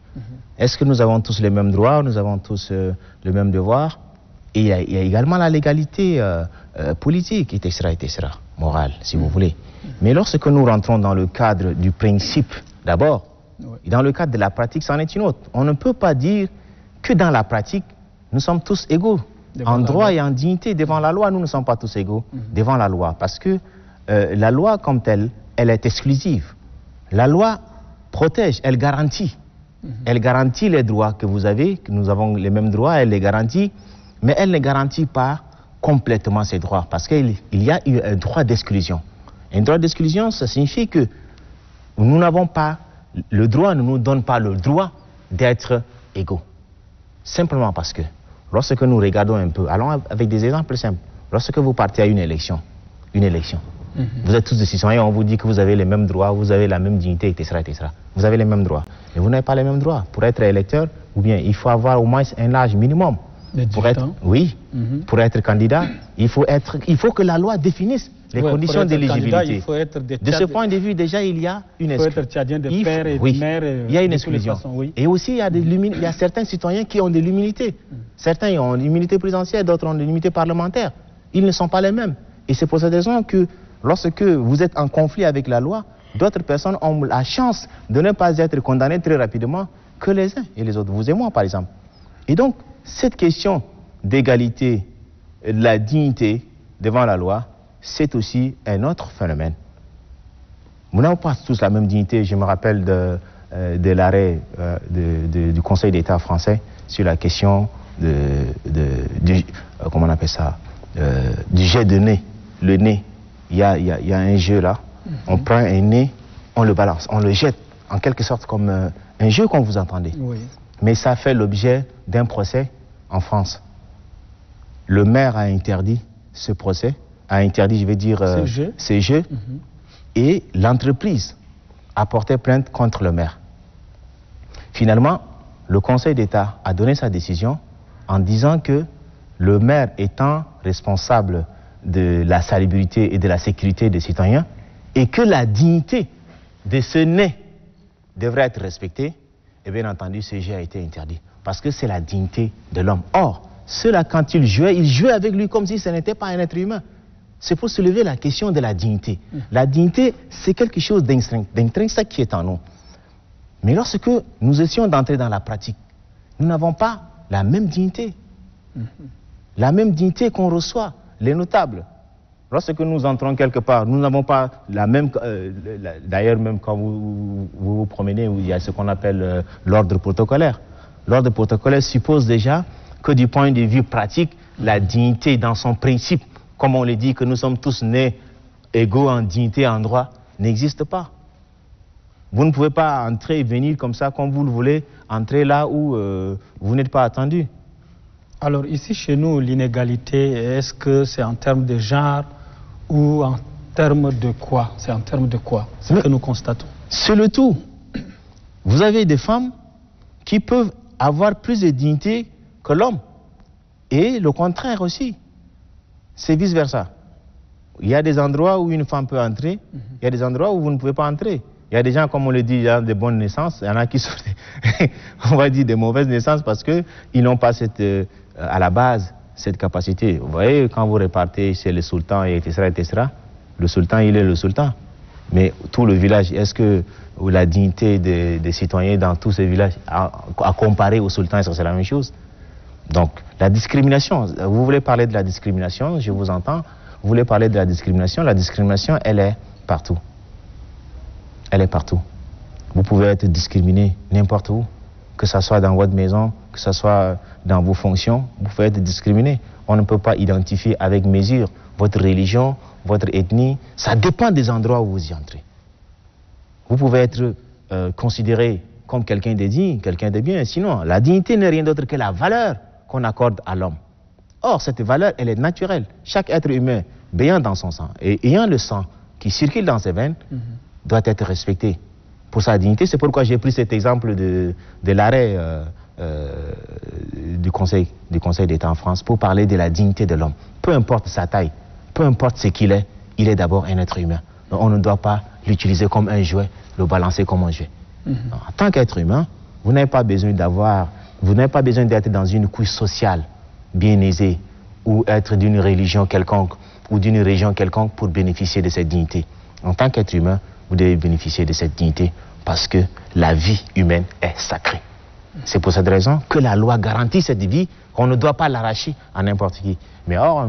Est-ce que nous avons tous les mêmes droits, nous avons tous le même devoir? Et il y a également la légalité politique, etc., morale, si vous voulez. Mais lorsque nous rentrons dans le cadre du principe, d'abord, et dans le cadre de la pratique, c'en est une autre. On ne peut pas dire que dans la pratique, nous sommes tous égaux. En droit et en dignité, devant la loi, nous ne sommes pas tous égaux devant la loi. Parce que la loi comme telle, elle est exclusive. La loi protège, elle garantit. Elle garantit les droits que vous avez, que nous avons les mêmes droits, elle les garantit, mais elle ne garantit pas complètement ces droits, parce qu'il y a eu un droit d'exclusion. Un droit d'exclusion, ça signifie que nous n'avons pas, le droit ne nous donne pas le droit d'être égaux. Simplement parce que, lorsque nous regardons un peu, allons avec des exemples simples, lorsque vous partez à une élection, vous êtes tous des citoyens, on vous dit que vous avez les mêmes droits, vous avez la même dignité, etc. Vous avez les mêmes droits. Mais vous n'avez pas les mêmes droits. Pour être électeur, ou bien il faut avoir au moins un âge minimum. Pour être, pour être candidat, il faut que la loi définisse les conditions d'éligibilité. De ce point de vue, déjà, il y a une exclusion. Il y a une exclusion. Et aussi, il y a certains citoyens qui ont de l'immunité. Certains ont l'immunité présidentielle, d'autres ont de l'immunité parlementaire. Ils ne sont pas les mêmes. Et c'est pour cette raison que lorsque vous êtes en conflit avec la loi, d'autres personnes ont la chance de ne pas être condamnées très rapidement que les uns et les autres, vous et moi par exemple. Et donc, cette question d'égalité, de la dignité devant la loi, c'est aussi un autre phénomène. Nous n'avons pas tous la même dignité. Je me rappelle de l'arrêt du Conseil d'État français sur la question comment on appelle ça, du jet de nez. Le nez, il y a un jeu là, on prend un nez, on le balance, on le jette, en quelque sorte comme un jeu comme vous entendez. Mais ça fait l'objet d'un procès en France. Le maire a interdit ce procès, a interdit, je vais dire, ces jeux, et l'entreprise a porté plainte contre le maire. Finalement, le Conseil d'État a donné sa décision en disant que le maire étant responsable de la salubrité et de la sécurité des citoyens et que la dignité de ce nez devrait être respectée, et bien entendu ce jeu a été interdit parce que c'est la dignité de l'homme. Or, ceux-là quand ils jouaient avec lui comme si ce n'était pas un être humain. C'est pour soulever la question de la dignité. La dignité, c'est quelque chose d'intrinsèque qui est en nous. Mais lorsque nous essayons d'entrer dans la pratique, nous n'avons pas la même dignité. La même dignité qu'on reçoit, les notables. Lorsque nous entrons quelque part, nous n'avons pas la même... D'ailleurs, même quand vous vous promenez, il y a ce qu'on appelle l'ordre protocolaire. L'ordre protocolaire suppose déjà que du point de vue pratique, la dignité dans son principe, comme on le dit, que nous sommes tous nés égaux en dignité, en droit, n'existe pas. Vous ne pouvez pas entrer et venir comme ça, comme vous le voulez, entrer là où vous n'êtes pas attendu. Alors ici, chez nous, l'inégalité, est-ce que c'est en termes de genre ou en termes de quoi? C'est en termes de quoi? C'est ce que nous constatons. C'est le tout. Vous avez des femmes qui peuvent avoir plus de dignité que l'homme. Et le contraire aussi. C'est vice-versa. Il y a des endroits où une femme peut entrer, il y a des endroits où vous ne pouvez pas entrer. Il y a des gens, comme on le dit, il y a des bonnes naissances, il y en a qui sont, on va dire, des mauvaises naissances parce qu'ils n'ont pas à la base cette capacité. Vous voyez, quand vous repartez chez le sultan, etc., le sultan, il est le sultan. Mais tout le village, est-ce que la dignité des citoyens dans tous ces villages, à comparer au sultan, est-ce que c'est la même chose? Donc, la discrimination, vous voulez parler de la discrimination, je vous entends. Vous voulez parler de la discrimination, elle est partout. Elle est partout. Vous pouvez être discriminé n'importe où, que ce soit dans votre maison, que ce soit dans vos fonctions, vous pouvez être discriminé. On ne peut pas identifier avec mesure votre religion, votre ethnie. Ça dépend des endroits où vous y entrez. Vous pouvez être considéré comme quelqu'un de digne, quelqu'un de bien. Sinon, la dignité n'est rien d'autre que la valeur qu'on accorde à l'homme. Or, cette valeur, elle est naturelle. Chaque être humain, baignant dans son sang et ayant le sang qui circule dans ses veines, doit être respecté pour sa dignité. C'est pourquoi j'ai pris cet exemple de l'arrêt du Conseil d'État en France pour parler de la dignité de l'homme. Peu importe sa taille, peu importe ce qu'il est d'abord un être humain. Donc, on ne doit pas l'utiliser comme un jouet, le balancer comme un jouet. En tant qu'être humain, vous n'avez pas besoin d'être dans une couche sociale bien aisée ou être d'une religion quelconque ou d'une région quelconque pour bénéficier de cette dignité. En tant qu'être humain, vous devez bénéficier de cette dignité parce que la vie humaine est sacrée. C'est pour cette raison que la loi garantit cette vie, qu'on ne doit pas l'arracher à n'importe qui. Mais alors,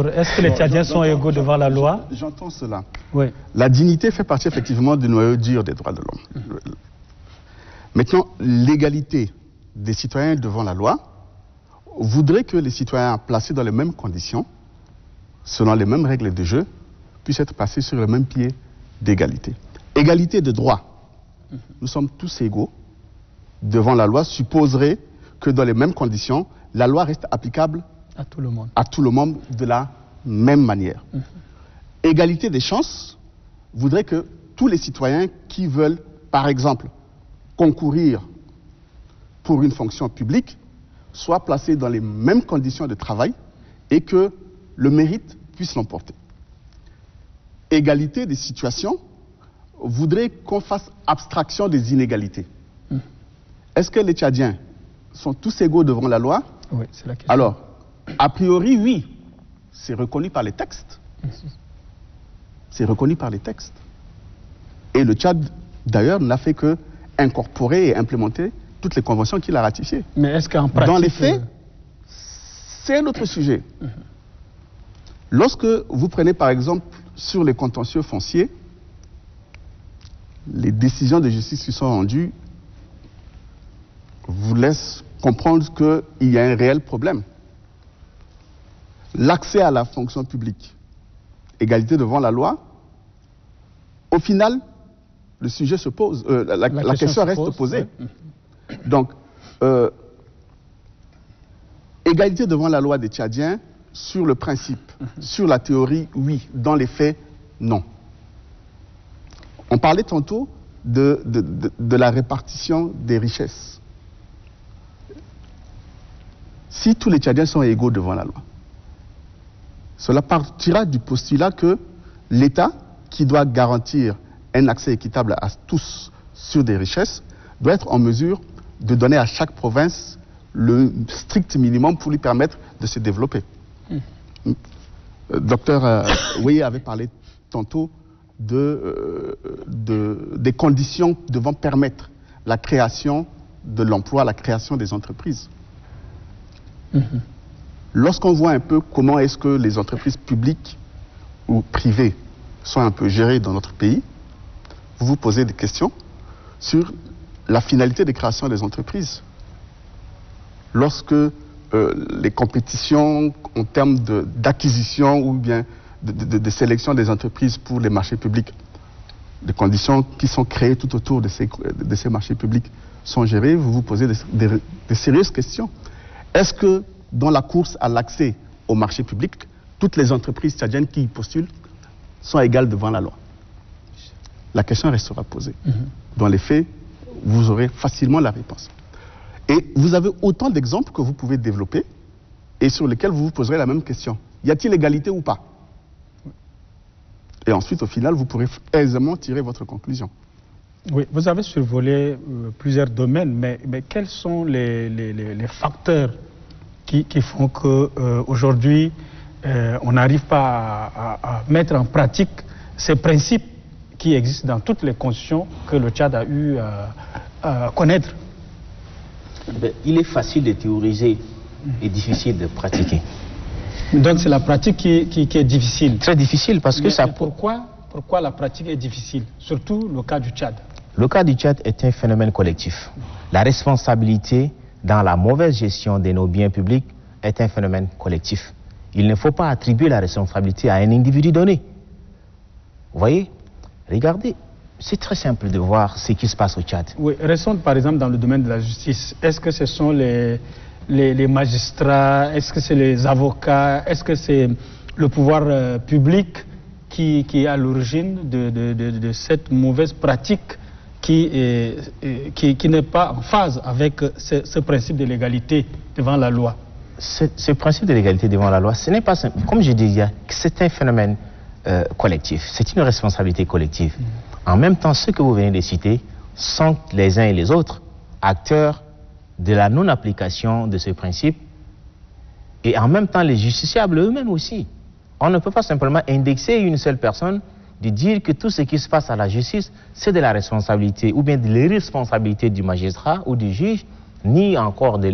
est-ce que les Tchadiens sont égaux devant la loi? J'entends cela. Oui. La dignité fait partie effectivement du noyau dur des droits de l'homme. Maintenant, l'égalité des citoyens devant la loi voudrait que les citoyens placés dans les mêmes conditions, selon les mêmes règles de jeu, puissent être placés sur le même pied d'égalité. Égalité de droit. Nous sommes tous égaux devant la loi, supposerait que dans les mêmes conditions, la loi reste applicable à tout le monde. À tout le monde de la même manière. Égalité des chances voudrait que tous les citoyens qui veulent, par exemple, concourir pour une fonction publique soient placés dans les mêmes conditions de travail et que le mérite puisse l'emporter. Égalité des situations voudrait qu'on fasse abstraction des inégalités. Est-ce que les Tchadiens sont tous égaux devant la loi? Oui, c'est la question. Alors, a priori, oui. C'est reconnu par les textes. C'est reconnu par les textes. Et le Tchad, d'ailleurs, n'a fait que incorporer et implémenter toutes les conventions qu'il a ratifiées. Mais est-ce qu'en pratique... Dans les faits, c'est un autre sujet. Lorsque vous prenez, par exemple, sur les contentieux fonciers, les décisions de justice qui sont rendues vous laissent comprendre qu'il y a un réel problème. L'accès à la fonction publique, égalité devant la loi, au final, le sujet se pose, la question reste posée. Oui. Donc, égalité devant la loi des Tchadiens, sur le principe, sur la théorie, oui. Dans les faits, non. On parlait tantôt de la répartition des richesses. Si tous les Tchadiens sont égaux devant la loi, cela partira du postulat que l'État, qui doit garantir un accès équitable à tous sur des richesses, doit être en mesure de donner à chaque province le strict minimum pour lui permettre de se développer. Docteur Weye avait parlé tantôt des conditions devant permettre la création de l'emploi, la création des entreprises. Lorsqu'on voit un peu comment est-ce que les entreprises publiques ou privées sont un peu gérées dans notre pays, vous vous posez des questions sur la finalité de création des entreprises. Lorsque les compétitions en termes d'acquisition ou bien de sélection des entreprises pour les marchés publics, les conditions qui sont créées tout autour de ces marchés publics sont gérées, vous vous posez de sérieuses questions. Est-ce que dans la course à l'accès au marché public, toutes les entreprises tchadiennes qui y postulent sont égales devant la loi? La question restera posée. Dans les faits, vous aurez facilement la réponse. Et vous avez autant d'exemples que vous pouvez développer et sur lesquels vous vous poserez la même question. Y a-t-il égalité ou pas? Et ensuite, au final, vous pourrez aisément tirer votre conclusion. Oui, vous avez survolé plusieurs domaines, mais quels sont les facteurs qui font qu'aujourd'hui, on n'arrive pas à mettre en pratique ces principes qui existent dans toutes les constitutions que le Tchad a eu à connaître? Il est facile de théoriser et difficile de pratiquer. Donc c'est la pratique qui est difficile. Très difficile parce que mais ça... Pourquoi la pratique est difficile? Surtout le cas du Tchad. Le cas du Tchad est un phénomène collectif. La responsabilité dans la mauvaise gestion de nos biens publics est un phénomène collectif. Il ne faut pas attribuer la responsabilité à un individu donné. Vous voyez? Regardez, c'est très simple de voir ce qui se passe au Tchad. Oui, restons par exemple dans le domaine de la justice. Est-ce que ce sont les magistrats? Est-ce que c'est les avocats? Est-ce que c'est le pouvoir public qui est à l'origine de cette mauvaise pratique qui n'est pas en phase avec ce principe de l'égalité devant la loi? Ce principe de l'égalité devant la loi, ce n'est pas simple. Comme je disais, c'est un phénomène collectif. C'est une responsabilité collective. En même temps, ceux que vous venez de citer sont les uns et les autres acteurs de la non-application de ce principe, et en même temps les justiciables eux-mêmes aussi. On ne peut pas simplement indexer une seule personne, de dire que tout ce qui se passe à la justice, c'est de la responsabilité ou bien de l'irresponsabilité du magistrat ou du juge, ni encore de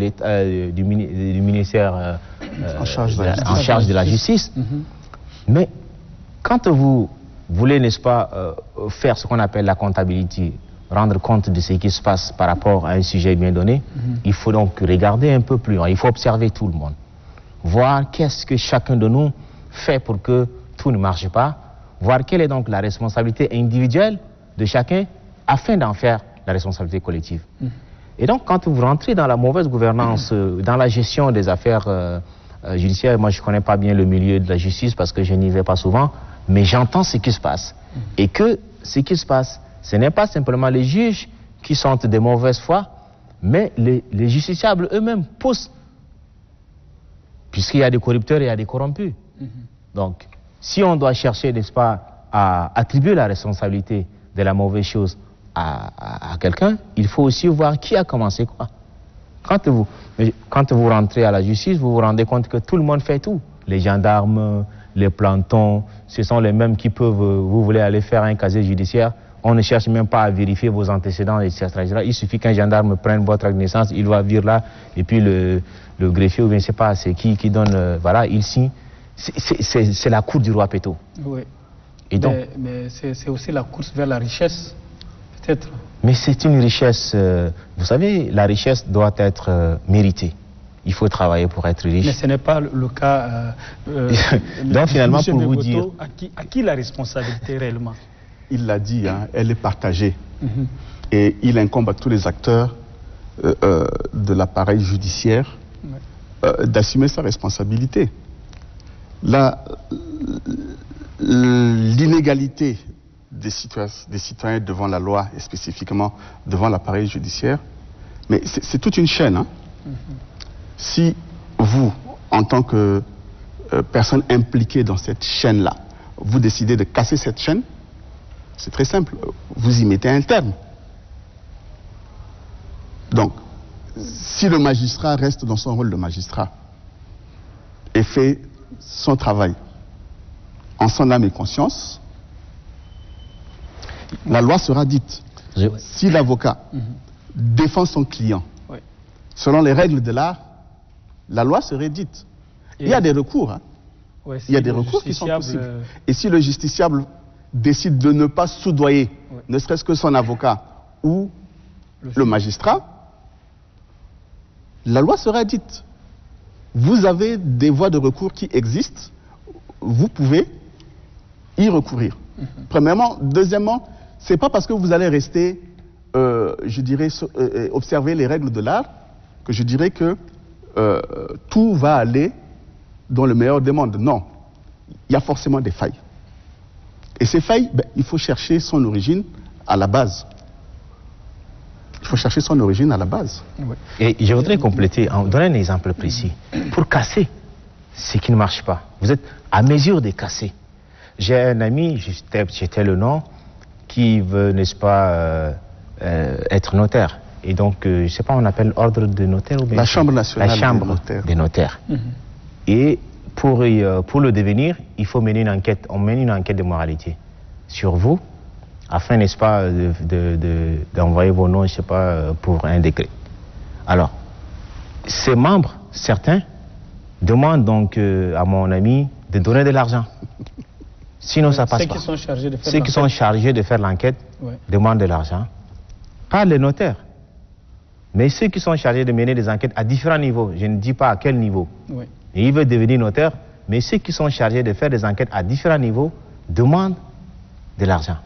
du ministère en charge de la justice. Mais quand vous voulez, n'est-ce pas, faire ce qu'on appelle la comptabilité, rendre compte de ce qui se passe par rapport à un sujet bien donné, il faut donc regarder un peu plus loin, il faut observer tout le monde, voir qu'est-ce que chacun de nous fait pour que tout ne marche pas, voir quelle est donc la responsabilité individuelle de chacun afin d'en faire la responsabilité collective. Et donc quand vous rentrez dans la mauvaise gouvernance, dans la gestion des affaires judiciaires, moi je ne connais pas bien le milieu de la justice parce que je n'y vais pas souvent, mais j'entends ce qui se passe. Et que ce qui se passe, ce n'est pas simplement les juges qui sont de mauvaise foi, mais les justiciables eux-mêmes poussent. Puisqu'il y a des corrupteurs et il y a des corrompus. Donc, si on doit chercher, n'est-ce pas, à attribuer la responsabilité de la mauvaise chose à quelqu'un, il faut aussi voir qui a commencé quoi. Quand vous rentrez à la justice, vous vous rendez compte que tout le monde fait tout. Les gendarmes, les plantons, ce sont les mêmes qui peuvent, vous voulez aller faire un casier judiciaire, on ne cherche même pas à vérifier vos antécédents, etc. Il suffit qu'un gendarme prenne votre acte de naissance, il va venir là, et puis le greffier, ou bien je ne sais pas, c'est qui donne, voilà, il signe. C'est la cour du roi Péto. Oui. Et donc, mais c'est aussi la course vers la richesse, peut-être. Mais c'est une richesse, vous savez, la richesse doit être méritée. Il faut travailler pour être riche. Mais ce n'est pas le cas. Donc finalement, pour vous dire... À qui la responsabilité réellement? Il l'a dit, hein, elle est partagée. Et il incombe à tous les acteurs de l'appareil judiciaire d'assumer sa responsabilité. L'inégalité des citoyens devant la loi et spécifiquement devant l'appareil judiciaire, mais c'est toute une chaîne. Hein. Si vous, en tant que personne impliquée dans cette chaîne-là, vous décidez de casser cette chaîne, c'est très simple, vous y mettez un terme. Donc, si le magistrat reste dans son rôle de magistrat et fait son travail en son âme et conscience, la loi sera dite. Si l'avocat défend son client selon les règles de l'art, la loi serait dite. Il y a des recours. Hein. Il y a des recours qui sont possibles. Et si le justiciable décide de ne pas soudoyer, ne serait-ce que son avocat ou le magistrat, la loi sera dite. Vous avez des voies de recours qui existent, vous pouvez y recourir. Premièrement. Deuxièmement, ce n'est pas parce que vous allez rester, je dirais, observer les règles de l'art, que je dirais que tout va aller dans le meilleur des mondes. Non, il y a forcément des failles. Et ces failles, il faut chercher son origine à la base. Il faut chercher son origine à la base. Et je voudrais compléter, en donnant un exemple précis. Pour casser ce qui ne marche pas, vous êtes à mesure de casser. J'ai un ami, j'étais le nom, qui veut, n'est-ce pas, être notaire. Et donc, je ne sais pas, on appelle ordre de notaire ou bien... La Chambre nationale des notaires. Et pour le devenir, il faut mener une enquête. On mène une enquête de moralité sur vous, afin, n'est-ce pas, d'envoyer vos noms, je ne sais pas, pour un décret. Alors, ces membres, certains, demandent donc à mon ami de donner de l'argent. Sinon, ça passe pas. Ceux qui sont chargés de faire l'enquête demandent de l'argent. Pas les notaires, mais ceux qui sont chargés de mener des enquêtes à différents niveaux. Je ne dis pas à quel niveau. Et ils veulent devenir notaires, mais ceux qui sont chargés de faire des enquêtes à différents niveaux demandent de l'argent.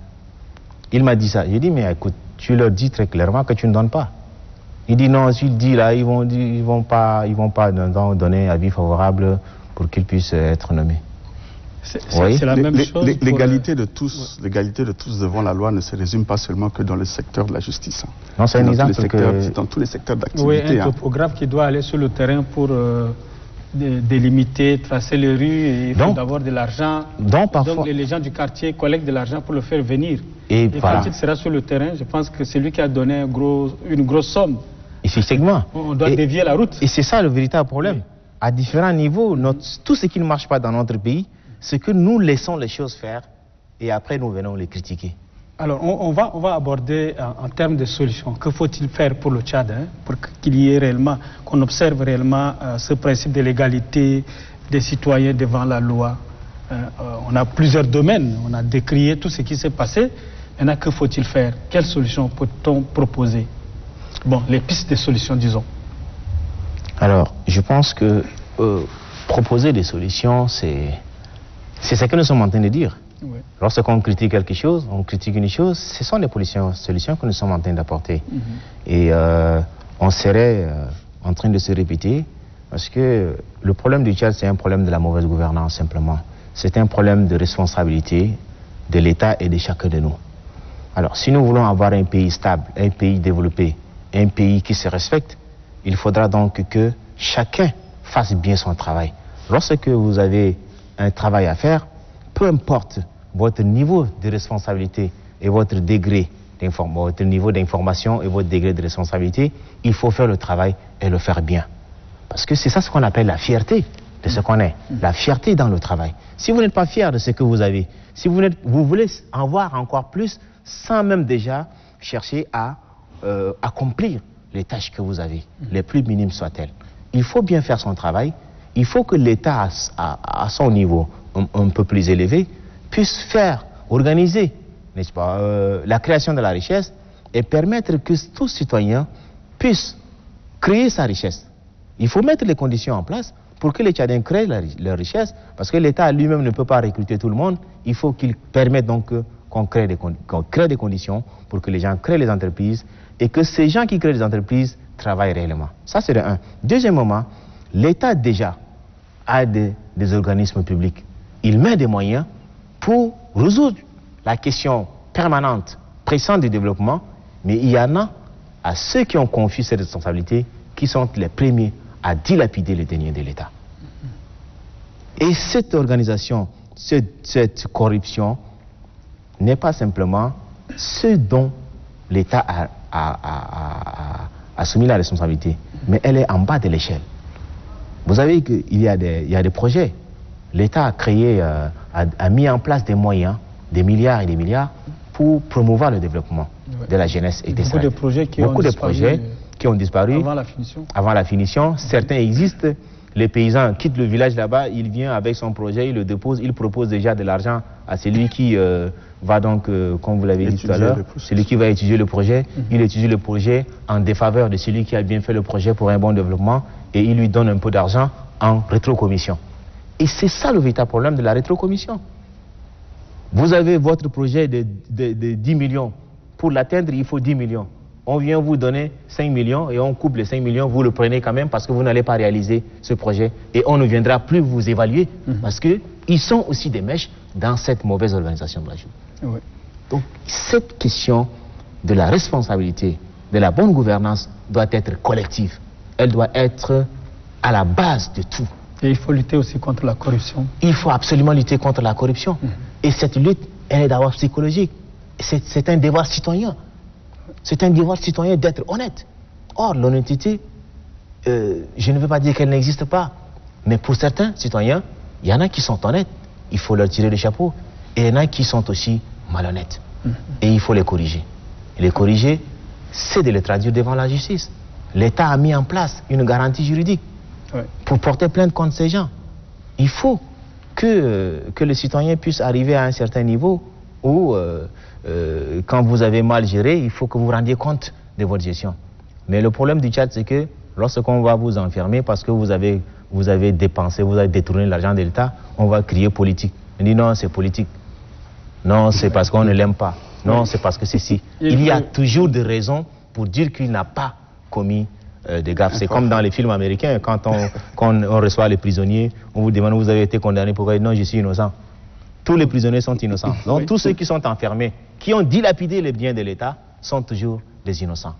Il m'a dit ça. J'ai dit, mais écoute, tu leur dis très clairement que tu ne donnes pas. Il dit non, s'il dit là, ils vont pas donner avis favorable pour qu'ils puissent être nommés. C'est la même chose. L'égalité de tous devant la loi ne se résume pas seulement que dans le secteur de la justice. Non, c'est un exemple c'est dans tous les secteurs d'activité. Oui, un topographe qui doit aller sur le terrain pour délimiter, tracer les rues, et il faut d'abord de l'argent. Donc les gens du quartier collectent de l'argent pour le faire venir. Et voilà. Quand il sera sur le terrain, je pense que c'est lui qui a donné une grosse somme. Effectivement. On doit dévier la route. Et c'est ça le véritable problème. Oui. À différents niveaux, tout ce qui ne marche pas dans notre pays, c'est que nous laissons les choses faire et après nous venons les critiquer. Alors on va aborder en termes de solutions. Que faut-il faire pour le Tchad pour qu'il y ait réellement, qu'on observe réellement ce principe de l'égalité des citoyens devant la loi. On a plusieurs domaines, on a décrié tout ce qui s'est passé. Maintenant, que faut-il faire? Quelles solutions peut-on proposer? Bon, les pistes de solutions, disons. Alors, je pense que proposer des solutions, c'est ce que nous sommes en train de dire. Oui. Lorsqu'on critique quelque chose, on critique une chose, ce sont des solutions que nous sommes en train d'apporter. Et on serait en train de se répéter, parce que le problème du Tchad, c'est un problème de la mauvaise gouvernance, simplement. C'est un problème de responsabilité de l'État et de chacun de nous. Alors, si nous voulons avoir un pays stable, un pays développé, un pays qui se respecte, il faudra donc que chacun fasse bien son travail. Lorsque vous avez un travail à faire, peu importe votre niveau de responsabilité et votre degré votre niveau d'information et votre degré de responsabilité, il faut faire le travail et le faire bien. Parce que c'est ça ce qu'on appelle la fierté de ce qu'on est, la fierté dans le travail. Si vous n'êtes pas fier de ce que vous avez, si vous voulez en voir encore plus, sans même déjà chercher à accomplir les tâches que vous avez, les plus minimes soient-elles. Il faut bien faire son travail. Il faut que l'État, à son niveau un peu plus élevé, puisse organiser, n'est-ce pas, la création de la richesse et permettre que tout citoyen puisse créer sa richesse. Il faut mettre les conditions en place pour que les Tchadiens créent leur richesse, parce que l'État lui-même ne peut pas recruter tout le monde. Il faut qu'il permette donc qu'on crée des conditions pour que les gens créent les entreprises et que ces gens qui créent des entreprises travaillent réellement. Ça, c'est de un. Deuxièmement, l'État déjà a des organismes publics. Il met des moyens pour résoudre la question permanente, pressante du développement, mais il y en a à ceux qui ont confié cette responsabilité qui sont les premiers à dilapider les deniers de l'État. Et cette organisation, cette corruption n'est pas simplement ce dont l'État a soumis la responsabilité, mais elle est en bas de l'échelle. Vous savez qu'il y a des projets. L'État a créé, a mis en place des moyens, des milliards et des milliards, pour promouvoir le développement de la jeunesse et des Beaucoup de projets qui ont disparu avant la finition. Certains existent. Les paysans quittent le village là-bas, il vient avec son projet, il le dépose, il propose déjà de l'argent à celui qui va donc, comme vous l'avez dit tout à l'heure, celui qui va étudier le projet. Il étudie le projet en défaveur de celui qui a bien fait le projet pour un bon développement et il lui donne un peu d'argent en rétrocommission. Et c'est ça le véritable problème de la rétrocommission. Vous avez votre projet de 10 millions. Pour l'atteindre, il faut 10 millions. On vient vous donner 5 millions et on coupe les 5 millions, vous le prenez quand même parce que vous n'allez pas réaliser ce projet et on ne viendra plus vous évaluer parce qu'ils sont aussi des mèches dans cette mauvaise organisation de la chose. Oui. Donc cette question de la responsabilité, de la bonne gouvernance doit être collective. Elle doit être à la base de tout. Et il faut lutter aussi contre la corruption. Il faut absolument lutter contre la corruption. Et cette lutte, elle est d'abord psychologique. C'est un devoir citoyen. C'est un devoir citoyen d'être honnête. Or, l'honnêteté, je ne veux pas dire qu'elle n'existe pas. Mais pour certains citoyens, il y en a qui sont honnêtes. Il faut leur tirer le chapeau. Et il y en a qui sont aussi malhonnêtes. Et il faut les corriger. Et les corriger, c'est de les traduire devant la justice. L'État a mis en place une garantie juridique pour porter plainte contre ces gens. Il faut que le citoyen puisse arriver à un certain niveau où, quand vous avez mal géré, il faut que vous rendiez compte de votre gestion. Mais le problème du Tchad, c'est que lorsqu'on va vous enfermer parce que vous avez dépensé, vous avez détourné l'argent de l'État, on va crier politique. On dit non, c'est politique. Non, c'est parce qu'on ne l'aime pas. Non, c'est parce que c'est si. Il y a toujours des raisons pour dire qu'il n'a pas commis des gaffes. C'est comme dans les films américains, quand on reçoit les prisonniers, on vous demande, vous avez été condamné pour non, je suis innocent. Tous les prisonniers sont innocents. Donc tous ceux qui sont enfermés, qui ont dilapidé les biens de l'État, sont toujours des innocents.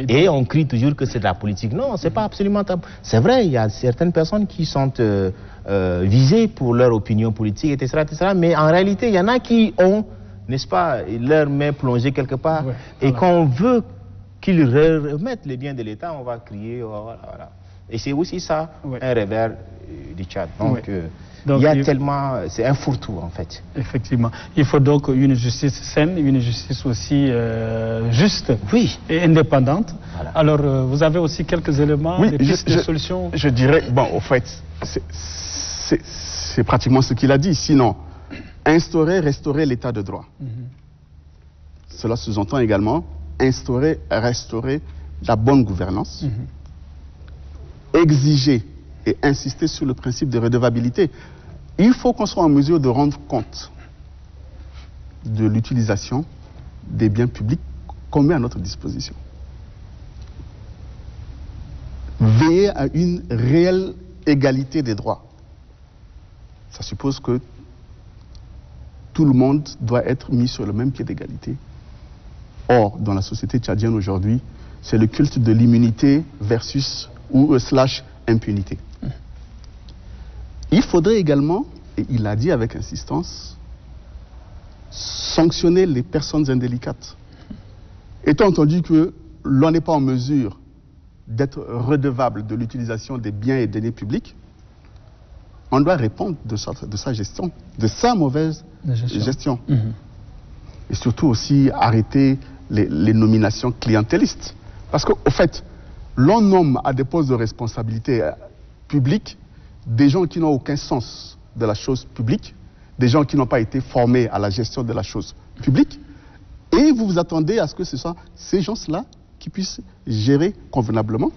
Et on crie toujours que c'est de la politique. Non, c'est pas absolument... C'est vrai, il y a certaines personnes qui sont visées pour leur opinion politique, etc., mais en réalité, il y en a qui ont, n'est-ce pas, leur main plongée quelque part, et qu'on veut qu'ils remettent les biens de l'État, on va crier, voilà. Et c'est aussi ça, un revers du Tchad. Donc, il y a tellement... C'est un fourre-tout, en fait. Effectivement. Il faut donc une justice saine, une justice aussi juste et indépendante. Voilà. Alors, vous avez aussi quelques éléments, des pistes de solutions? Je dirais, bon, au fait, c'est pratiquement ce qu'il a dit. Sinon, instaurer, restaurer l'état de droit. Cela sous-entend également instaurer, restaurer la bonne gouvernance, exiger et insister sur le principe de redevabilité. Il faut qu'on soit en mesure de rendre compte de l'utilisation des biens publics qu'on met à notre disposition. Veiller à une réelle égalité des droits. Ça suppose que tout le monde doit être mis sur le même pied d'égalité. Or, dans la société tchadienne aujourd'hui, c'est le culte de l'immunité versus ou / impunité. Il faudrait également, et il l'a dit avec insistance, sanctionner les personnes indélicates. Étant entendu que l'on n'est pas en mesure d'être redevable de l'utilisation des biens et deniers publics, on doit répondre de sa gestion, de sa mauvaise gestion. Et surtout aussi arrêter les nominations clientélistes. Parce qu'au fait, l'on nomme à des postes de responsabilité publique des gens qui n'ont aucun sens de la chose publique, des gens qui n'ont pas été formés à la gestion de la chose publique, et vous vous attendez à ce que ce soit ces gens-là qui puissent gérer convenablement.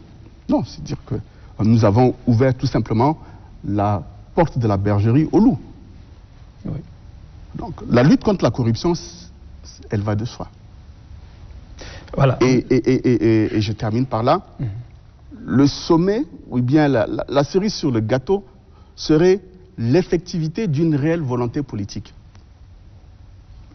Non, c'est dire que nous avons ouvert tout simplement la porte de la bergerie au loup. Donc la lutte contre la corruption, elle va de soi. Voilà. Et je termine par là. Le sommet, ou bien la cerise sur le gâteau, serait l'effectivité d'une réelle volonté politique.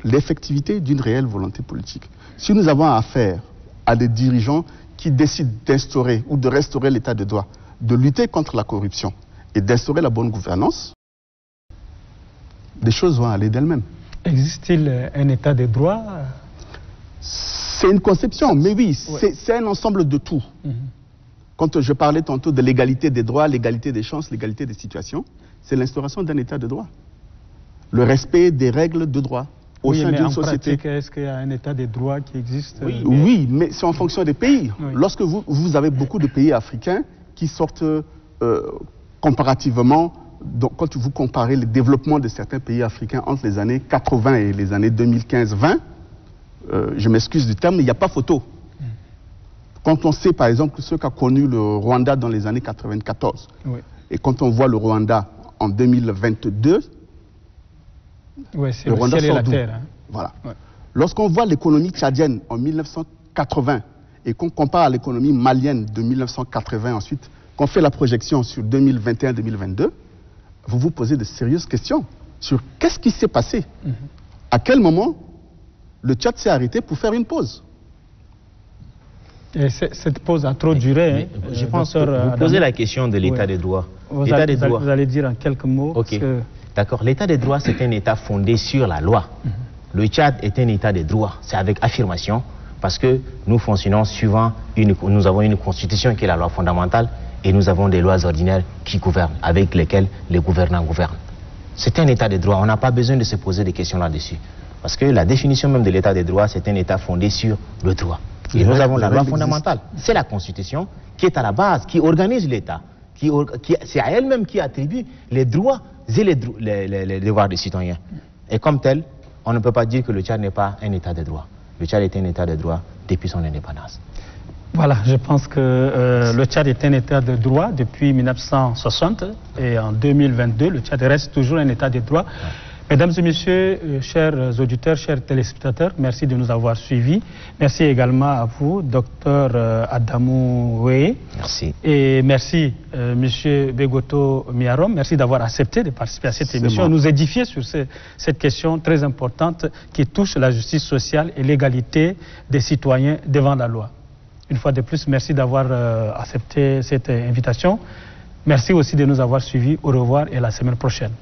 L'effectivité d'une réelle volonté politique. Si nous avons affaire à des dirigeants qui décident d'instaurer ou de restaurer l'état de droit, de lutter contre la corruption et d'instaurer la bonne gouvernance, des choses vont aller d'elles-mêmes. Existe-t-il un état de droit? C'est une conception, mais oui, c'est un ensemble de tout. Quand je parlais tantôt de l'égalité des droits, l'égalité des chances, l'égalité des situations, c'est l'instauration d'un état de droit. Le respect des règles de droit au sein d'une société. Est-ce qu'il y a un état de droit qui existe? Oui, mais c'est en fonction des pays. Lorsque vous avez beaucoup de pays africains qui sortent comparativement, donc quand vous comparez le développement de certains pays africains entre les années 80 et les années 2015-20, je m'excuse du terme, mais il n'y a pas photo. Quand on sait par exemple ce qu'a connu le Rwanda dans les années 94, et quand on voit le Rwanda en 2022, le Rwanda sort d'où? Voilà. Lorsqu'on voit l'économie tchadienne en 1980 et qu'on compare à l'économie malienne de 1980 ensuite, qu'on fait la projection sur 2021-2022, vous vous posez de sérieuses questions sur qu'est-ce qui s'est passé. À quel moment le Tchad s'est arrêté pour faire une pause? Et cette pause a trop duré. Je pense que vous posez la question de l'état des droits. Vous allez dire en quelques mots. Okay. D'accord. L'état de droit, c'est un état fondé sur la loi. Le Tchad est un état de droit. C'est avec affirmation, parce que nous fonctionnons suivant nous avons une constitution qui est la loi fondamentale et nous avons des lois ordinaires qui gouvernent, avec lesquelles les gouvernants gouvernent. C'est un état de droit. On n'a pas besoin de se poser des questions là-dessus. Parce que la définition même de l'état de droit, c'est un état fondé sur le droit. Et nous avons la loi fondamentale. C'est la constitution qui est à la base, qui organise l'état. C'est à elle-même qui attribue les droits et les devoirs des citoyens. Et comme tel, on ne peut pas dire que le Tchad n'est pas un état de droit. Le Tchad est un état de droit depuis son indépendance. Voilà, je pense que le Tchad est un état de droit depuis 1960 et en 2022, le Tchad reste toujours un état de droit. Ouais. Mesdames et messieurs, chers auditeurs, chers téléspectateurs, merci de nous avoir suivis. Merci également à vous, Dr Adamou Weye. Merci. Et merci, Monsieur Begoto Miarom. Merci d'avoir accepté de participer à cette émission, nous édifier sur cette question très importante qui touche la justice sociale et l'égalité des citoyens devant la loi. Une fois de plus, merci d'avoir accepté cette invitation. Merci aussi de nous avoir suivis. Au revoir et à la semaine prochaine.